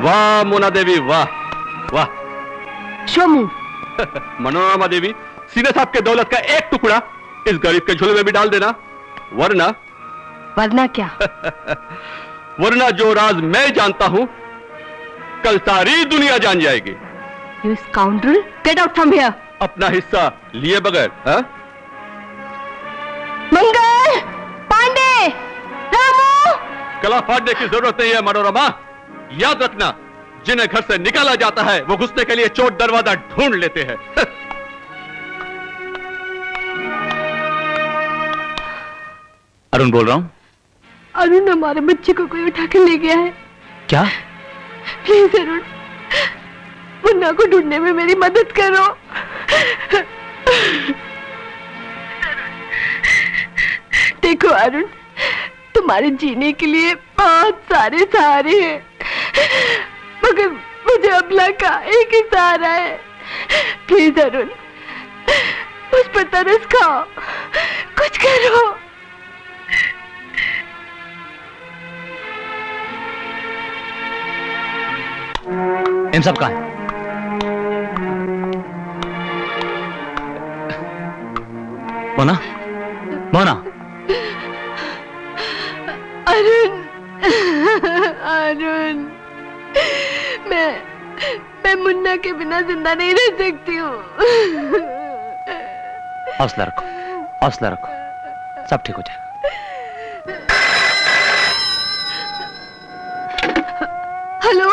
वाह मोना देवी, वाह वाह। शोमू। मनोरमा देवी, सीने साहब के दौलत का एक टुकड़ा इस गरीब के झोले में भी डाल देना, वरना वरना क्या? वरना जो राज मैं जानता हूं, कल सारी दुनिया जान जाएगी। You scoundrel, get out from here. अपना हिस्सा लिए बगैर, हाँ? मंगल, पांडे, रामू। गला फाड़ने की जरूरत नहीं है मनोरमा। याद रखना, जिन्हें घर से निकाला जाता है वो घुसने के लिए चोट दरवाजा ढूंढ लेते हैं। अरुण बोल रहा हूं। अरुण, हमारे बच्चे को कोई उठा कर ले गया है। क्या? प्लीज अरुण, मुन्ना को ढूंढने में मेरी मदद करो। देखो अरुण, तुम्हारे जीने के लिए बहुत सारे सहारे हैं, मगर मुझे अबला का एक ही सहारा है। प्लीज अरुण, मुझ पर तरस खाओ, कुछ करो। इन सब का है? मोना, मोना, अरुण, अरुण, मैं मुन्ना के बिना जिंदा नहीं रह सकती हूँ। हौसला रखो, हौसला रखो, सब ठीक हो जाएगा। हेलो,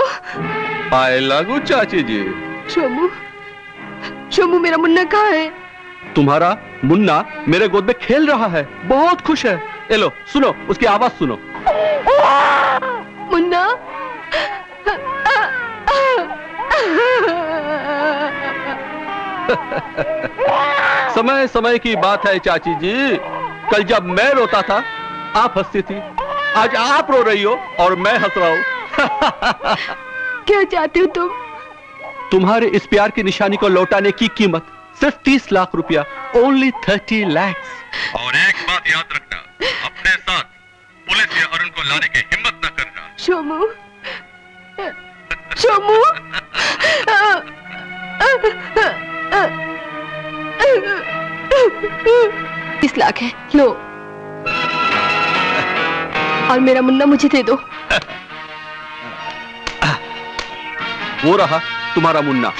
आए लागू चाची जी। शोमू, शोमू, मेरा मुन्ना कहाँ है? तुम्हारा मुन्ना मेरे गोद में खेल रहा है, बहुत खुश है। ये लो, सुनो उसकी आवाज सुनो। मुन्ना, समय समय की बात है चाची जी। कल जब मैं रोता था आप हंसती थी, आज आप रो रही हो और मैं हंस रहा हूँ। क्या चाहते हो तुम? तुम्हारे इस प्यार की निशानी को लौटाने की कीमत सिर्फ 30 लाख रुपया, ओनली 30 lakhs। और एक बात याद रखना, अपने साथ पुलिस या अरुण को लाने की हिम्मत न करना। शोमू, शोमू, 30 लाख है, लो। और मेरा मुन्ना मुझे दे दो। वो रहा तुम्हारा मुन्ना।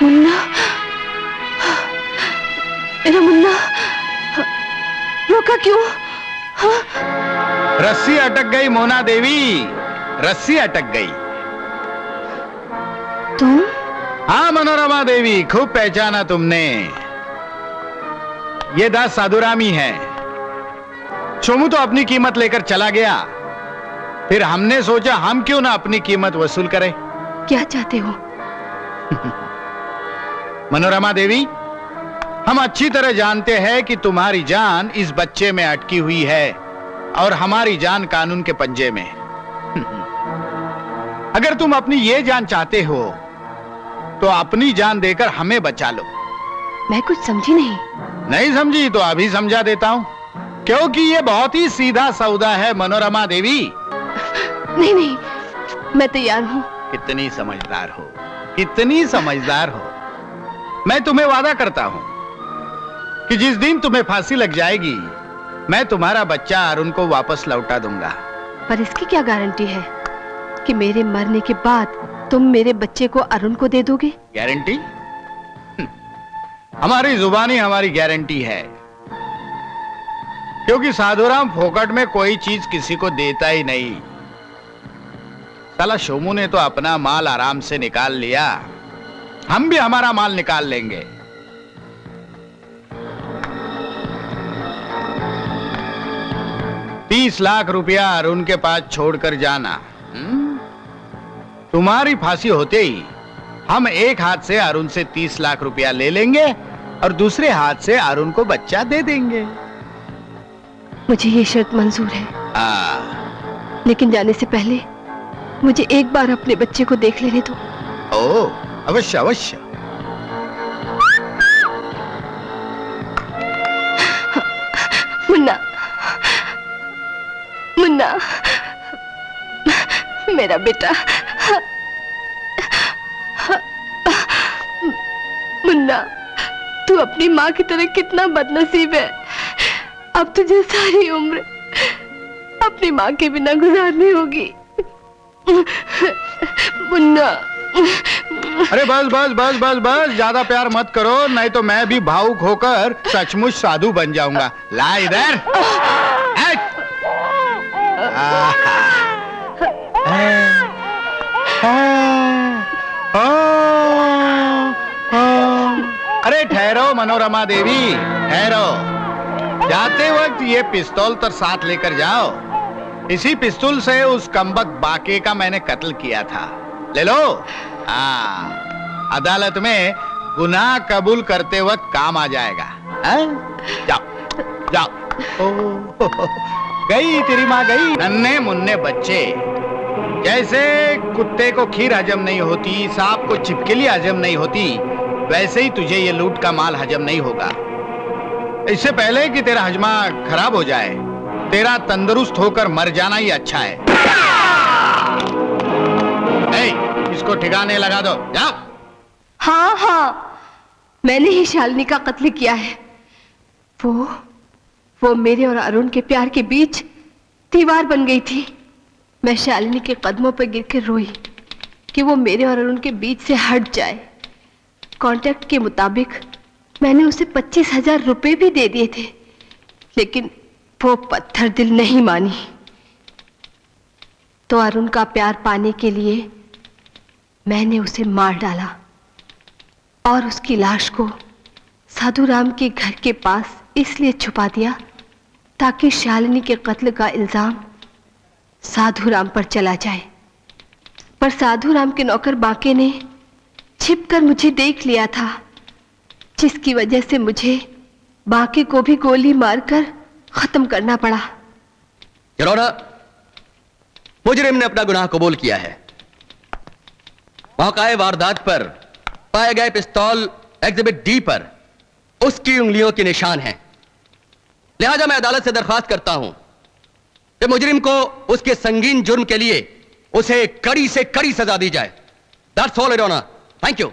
मुन्ना, मेरा मुन्ना, रोका क्यों? हाँ? रस्सी अटक गई मोना देवी, रस्सी अटक गई। तुम? हाँ मनोरमा देवी, खूब पहचाना तुमने। ये दास साधुरामी है। शोमू तो अपनी कीमत लेकर चला गया, फिर हमने सोचा हम क्यों ना अपनी कीमत वसूल करें। क्या चाहते हो? मनोरमा देवी, हम अच्छी तरह जानते हैं कि तुम्हारी जान इस बच्चे में अटकी हुई है और हमारी जान कानून के पंजे में। अगर तुम अपनी ये जान चाहते हो तो अपनी जान देकर हमें बचा लो। मैं कुछ समझी नहीं। नहीं समझी तो अभी समझा देता हूं, क्योंकि ये बहुत ही सीधा सौदा है मनोरमा देवी। नहीं नहीं, मैं तैयार हूं। कितनी समझदार हो, कितनी समझदार हो। मैं तुम्हें वादा करता हूं कि जिस दिन तुम्हें फांसी लग जाएगी मैं तुम्हारा बच्चा अरुण को वापस लौटा दूंगा। पर इसकी क्या गारंटी है कि मेरे मरने के बाद तुम मेरे बच्चे को अरुण को दे दोगे? गारंटी? हमारी जुबानी हमारी गारंटी है, क्योंकि साधुराम फोकट में कोई चीज किसी को देता ही नहीं। साला शोमू ने तो अपना माल आराम से निकाल लिया, हम भी हमारा माल निकाल लेंगे। $30 लाख अरुण के पास छोड़कर जाना। तुम्हारी फांसी होते ही हम एक हाथ से अरुण से 30 लाख रुपया ले लेंगे और दूसरे हाथ से अरुण को बच्चा दे देंगे। मुझे ये शर्त मंजूर है, लेकिन जाने से पहले मुझे एक बार अपने बच्चे को देख लेने दो। ओ, अवश्य अवश्य। मुन्ना, मुन्ना, मेरा बेटा। मुन्ना, तू अपनी माँ की तरह कितना बदनसीब है। अब तुझे सारी उम्र अपनी माँ के बिना गुजारनी होगी। मुन्ना। अरे बस बस बस बस बस, ज्यादा प्यार मत करो, नहीं तो मैं भी भावुक होकर सचमुच साधु बन जाऊंगा। ला इधर। अरे ठहरो मनोरमा देवी, ठहरो। जाते वक्त ये पिस्तौल तो साथ लेकर जाओ। इसी पिस्तौल से उस कमबख्त बाके का मैंने कत्ल किया था। ले लो। अदालत में गुनाह कबूल करते वक्त काम आ जाएगा। जाओ जाओ। गई तेरी माँ गई। नन्हे मुन्ने बच्चे, जैसे कुत्ते को खीर हजम नहीं होती, सांप को छिपकली हजम नहीं होती, वैसे ही तुझे ये लूट का माल हजम नहीं होगा। इससे पहले कि तेरा हजमा खराब हो जाए, तेरा तंदुरुस्त होकर मर जाना ही अच्छा है। इसको ठिकाने लगा दो, जाओ। हाँ हाँ, मैंने ही शालिनी का कत्ल किया है। वो मेरे और अरुण के प्यार के बीच दीवार बन गई थी। मैं शालिनी के कदमों पर गिरकर रोई कि वो मेरे और अरुण के बीच से हट जाए। कॉन्ट्रैक्ट के मुताबिक मैंने उसे 25,000 रुपए भी दे दिए थे, लेकिन वो पत्थर दिल नहीं मानी। तो अरुण का प्यार पाने के लिए मैंने उसे मार डाला और उसकी लाश को साधु राम के घर के पास इसलिए छुपा दिया ताकि शालिनी के कत्ल का इल्जाम साधु राम पर चला जाए। पर साधु राम के नौकर बांके ने छिपकर मुझे देख लिया था, जिसकी वजह से मुझे बांके को भी गोली मारकर खत्म करना पड़ा। योर ऑनर, मुजरिम ने अपना गुनाह कबूल किया है। मौकाए वारदात पर पाए गए पिस्तौल एग्जिबिट डी पर उसकी उंगलियों के निशान हैं। लिहाजा मैं अदालत से दरख्वास्त करता हूं कि मुजरिम को उसके संगीन जुर्म के लिए उसे कड़ी से कड़ी सजा दी जाए। That's all your honour, thank you.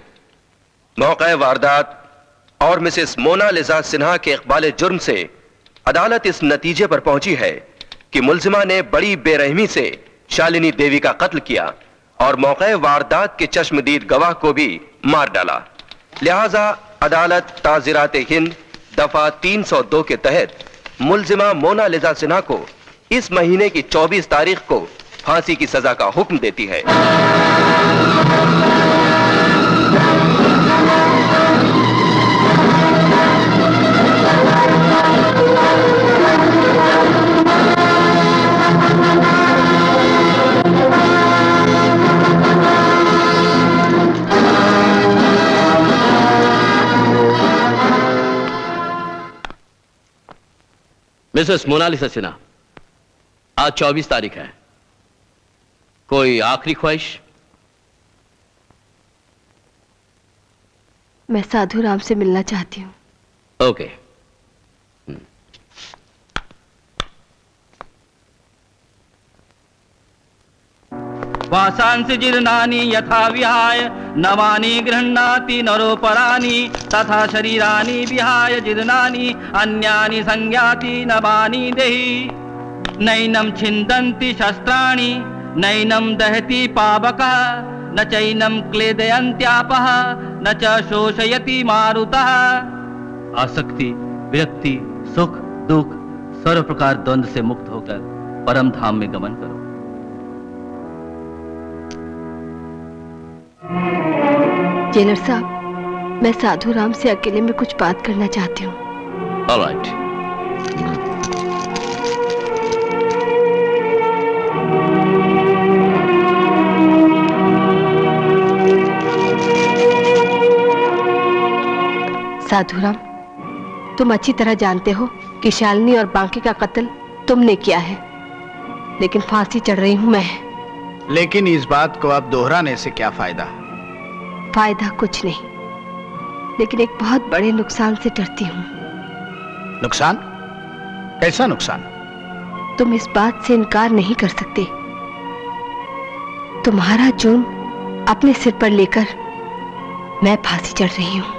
मौका वारदात और मिसेस मोनालिसा सिन्हा के इकबाल जुर्म से अदालत इस नतीजे पर पहुंची है कि मुल्जिमा ने बड़ी बेरहमी से शालिनी देवी का कत्ल किया और मौका वारदात के चश्मदीद गवाह को भी मार डाला। लिहाजा अदालत ताज़िरात हिंद दफा 302 के तहत मुल्जिमा मोनालिसा सिन्हा को इस महीने की 24 तारीख को फांसी की सजा का हुक्म देती है। मिसेस मोनालिसा सिन्हा, आज 24 तारीख है। कोई आखिरी ख्वाहिश? मैं साधु राम से मिलना चाहती हूँ। ओके। वासांसि जीर्णानि यथा विहाय नवानि गृह्णाति नरोपराणि तथा शरीराणि विहाय जीर्णानि अन्यानि संज्ञाति नवानि देहि। नैनं छिन्दन्ति शस्त्राणि नैनं दहति पावकः न चैनं क्लेदयन्त्यापः न च शोषयति मारुतः। आसक्ति, विरक्ति, सुख, दुख, सर्व प्रकार द्वंद्व से मुक्त होकर परम धाम में गमन करो। जेलर साहब, मैं साधु राम से अकेले में कुछ बात करना चाहती हूँ। All right. साधु राम, तुम अच्छी तरह जानते हो कि शालिनी और बांके का कत्ल तुमने किया है, लेकिन फांसी चढ़ रही हूं मैं। लेकिन इस बात को अब दोहराने से क्या फायदा? फायदा कुछ नहीं, लेकिन एक बहुत बड़े नुकसान से डरती हूँ। नुकसान? कैसा नुकसान? तुम इस बात से इनकार नहीं कर सकते। तुम्हारा जुर्म अपने सिर पर लेकर मैं फांसी चढ़ रही हूँ।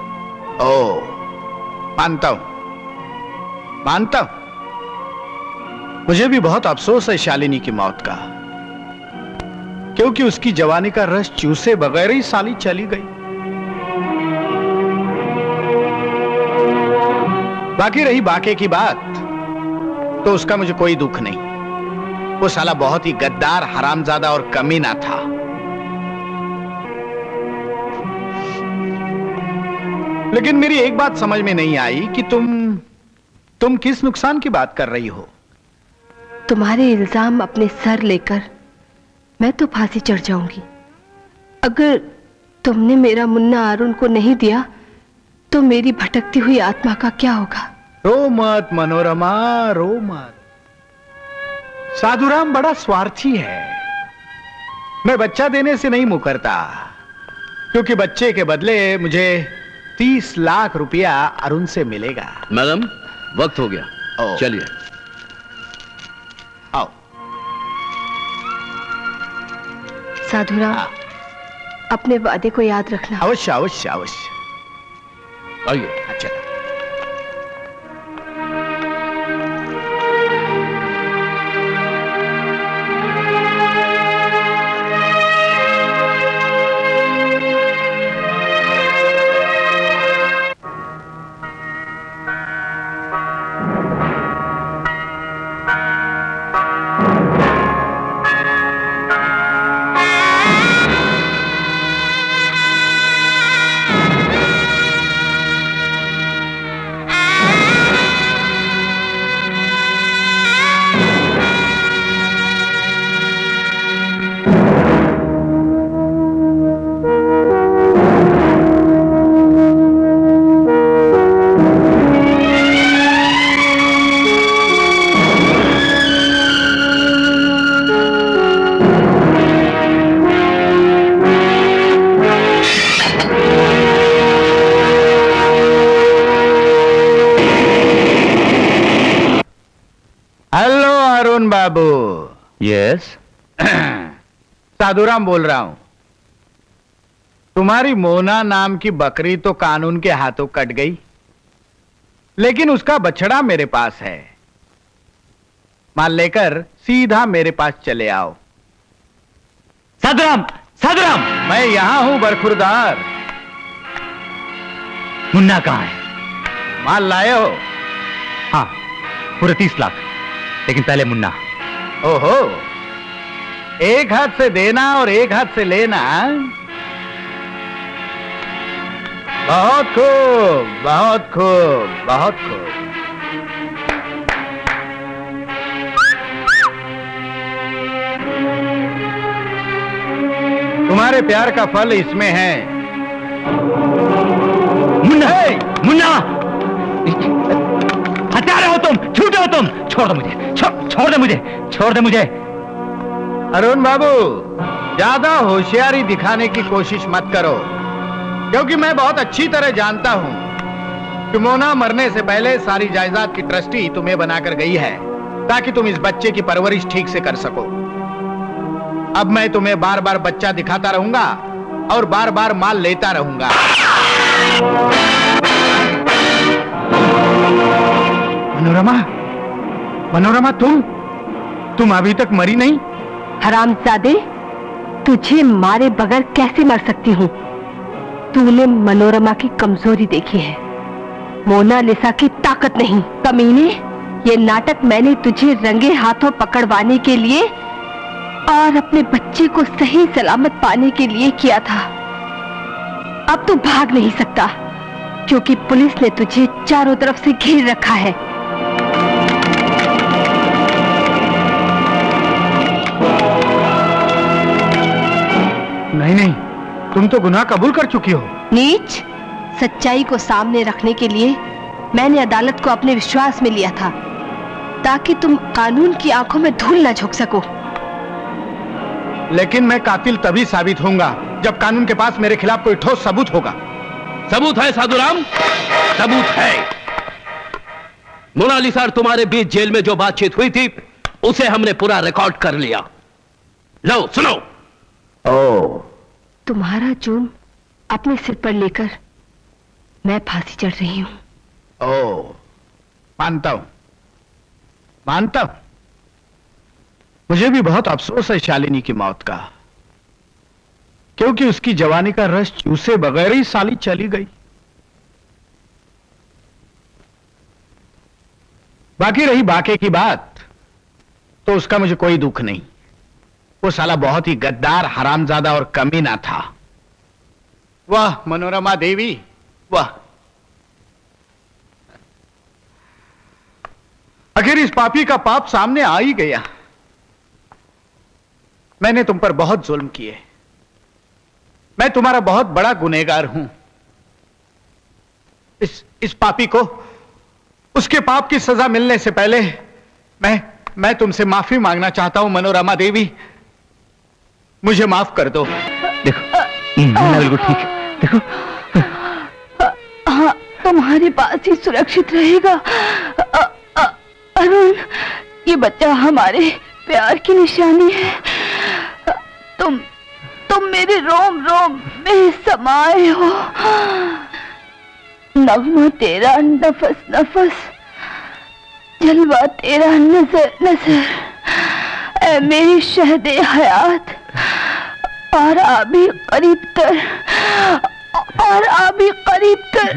ओ, मानता हूं, मानता हूं। मुझे भी बहुत अफसोस है शालिनी की मौत का, क्योंकि उसकी जवानी का रस चूसे बगैर ही साली चली गई। बाकी रही बाके की बात, तो उसका मुझे कोई दुख नहीं। वो साला बहुत ही गद्दार, हरामजादा और कमीना था। लेकिन मेरी एक बात समझ में नहीं आई कि तुम किस नुकसान की बात कर रही हो? तुम्हारे इल्जाम अपने सर लेकर मैं तो फांसी चढ़ जाऊंगी। अगर तुमने मेरा मुन्ना अरुण को नहीं दिया तो मेरी भटकती हुई आत्मा का क्या होगा? रो मत मनोरमा, रो मत। साधुराम बड़ा स्वार्थी है। मैं बच्चा देने से नहीं मुकरता, क्योंकि बच्चे के बदले मुझे 30 लाख रुपया अरुण से मिलेगा। मैडम, वक्त हो गया, चलिए। आओ। साधुराम, अपने वादे को याद रखना। अवश्य अवश्य अवश्य। आइए। अच्छा। बाबू। यस। साधुराम बोल रहा हूं। तुम्हारी मोना नाम की बकरी तो कानून के हाथों कट गई, लेकिन उसका बछड़ा मेरे पास है। माल लेकर सीधा मेरे पास चले आओ। साधुराम, साधुराम, मैं यहां हूं बरखुरदार। मुन्ना कहां है? माल लाए हो? हाँ, पूरे 30 लाख, लेकिन पहले मुन्ना। ओहो, एक हाथ से देना और एक हाथ से लेना। बहुत खूब, बहुत खूब, बहुत खूब। तुम्हारे प्यार का फल इसमें है। मुन्ना, मुन्ना, हत्यारे हो तुम, झूठे हो तुम। छोड़ दो मुझे, छोड़ दे मुझे, छोड़ दे मुझे। अरुण बाबू, ज्यादा होशियारी दिखाने की कोशिश मत करो, क्योंकि मैं बहुत अच्छी तरह जानता हूं कि मोना मरने से पहले सारी जायदाद की ट्रस्टी तुम्हें बनाकर गई है, ताकि तुम इस बच्चे की परवरिश ठीक से कर सको। अब मैं तुम्हें बार बार बच्चा दिखाता रहूंगा और बार बार माल लेता रहूंगा। मनोरमा, मनोरमा, तुम अभी तक मरी नहीं? हरामजादे, तुझे मारे बगैर कैसे मर सकती हूँ? तूने मनोरमा की कमजोरी देखी है, मोनालिसा की ताकत नहीं। कमीने, ये नाटक मैंने तुझे रंगे हाथों पकड़वाने के लिए और अपने बच्चे को सही सलामत पाने के लिए किया था। अब तू भाग नहीं सकता, क्योंकि पुलिस ने तुझे चारों तरफ से घेर रखा है। नहीं नहीं, तुम तो गुनाह कबूल कर चुकी हो। नीच, सच्चाई को सामने रखने के लिए मैंने अदालत को अपने विश्वास में लिया था, ताकि तुम कानून की आंखों में धूल न झोंक सको। लेकिन मैं कातिल तभी साबित होऊंगा जब कानून के पास मेरे खिलाफ कोई ठोस सबूत होगा। सबूत है साधुराम, सबूत है। मोनालिसा और तुम्हारे बीच जेल में जो बातचीत हुई थी, उसे हमने पूरा रिकॉर्ड कर लिया। लो सुनो। ओ, तुम्हारा जुर्म अपने सिर पर लेकर मैं फांसी चढ़ रही हूँ। ओ, मानता हूं, मानता हूं। मुझे भी बहुत अफसोस है शालिनी की मौत का, क्योंकि उसकी जवानी का रस चूसे बगैर ही साली चली गई। बाकी रही बाके की बात, तो उसका मुझे कोई दुख नहीं। वो साला बहुत ही गद्दार, हरामजादा और कमीना था। वाह मनोरमा देवी, वाह। आखिर इस पापी का पाप सामने आ ही गया। मैंने तुम पर बहुत जुल्म किए। मैं तुम्हारा बहुत बड़ा गुनहगार हूं। इस पापी को उसके पाप की सजा मिलने से पहले मैं तुमसे माफी मांगना चाहता हूं मनोरमा देवी। मुझे माफ कर दो। देखो मीना बिल्कुल ठीक है। देखो हाँ, तुम्हारे पास ही सुरक्षित रहेगा। अरुण, ये बच्चा हमारे प्यार की निशानी है। तुम मेरे रोम रोम में समाये हो। नगमा तेरा नफस नफस, जलवा तेरा नजर नजर। ऐ मेरी शहदे हयात, और अभी करीब तर, और अभी करीब तर।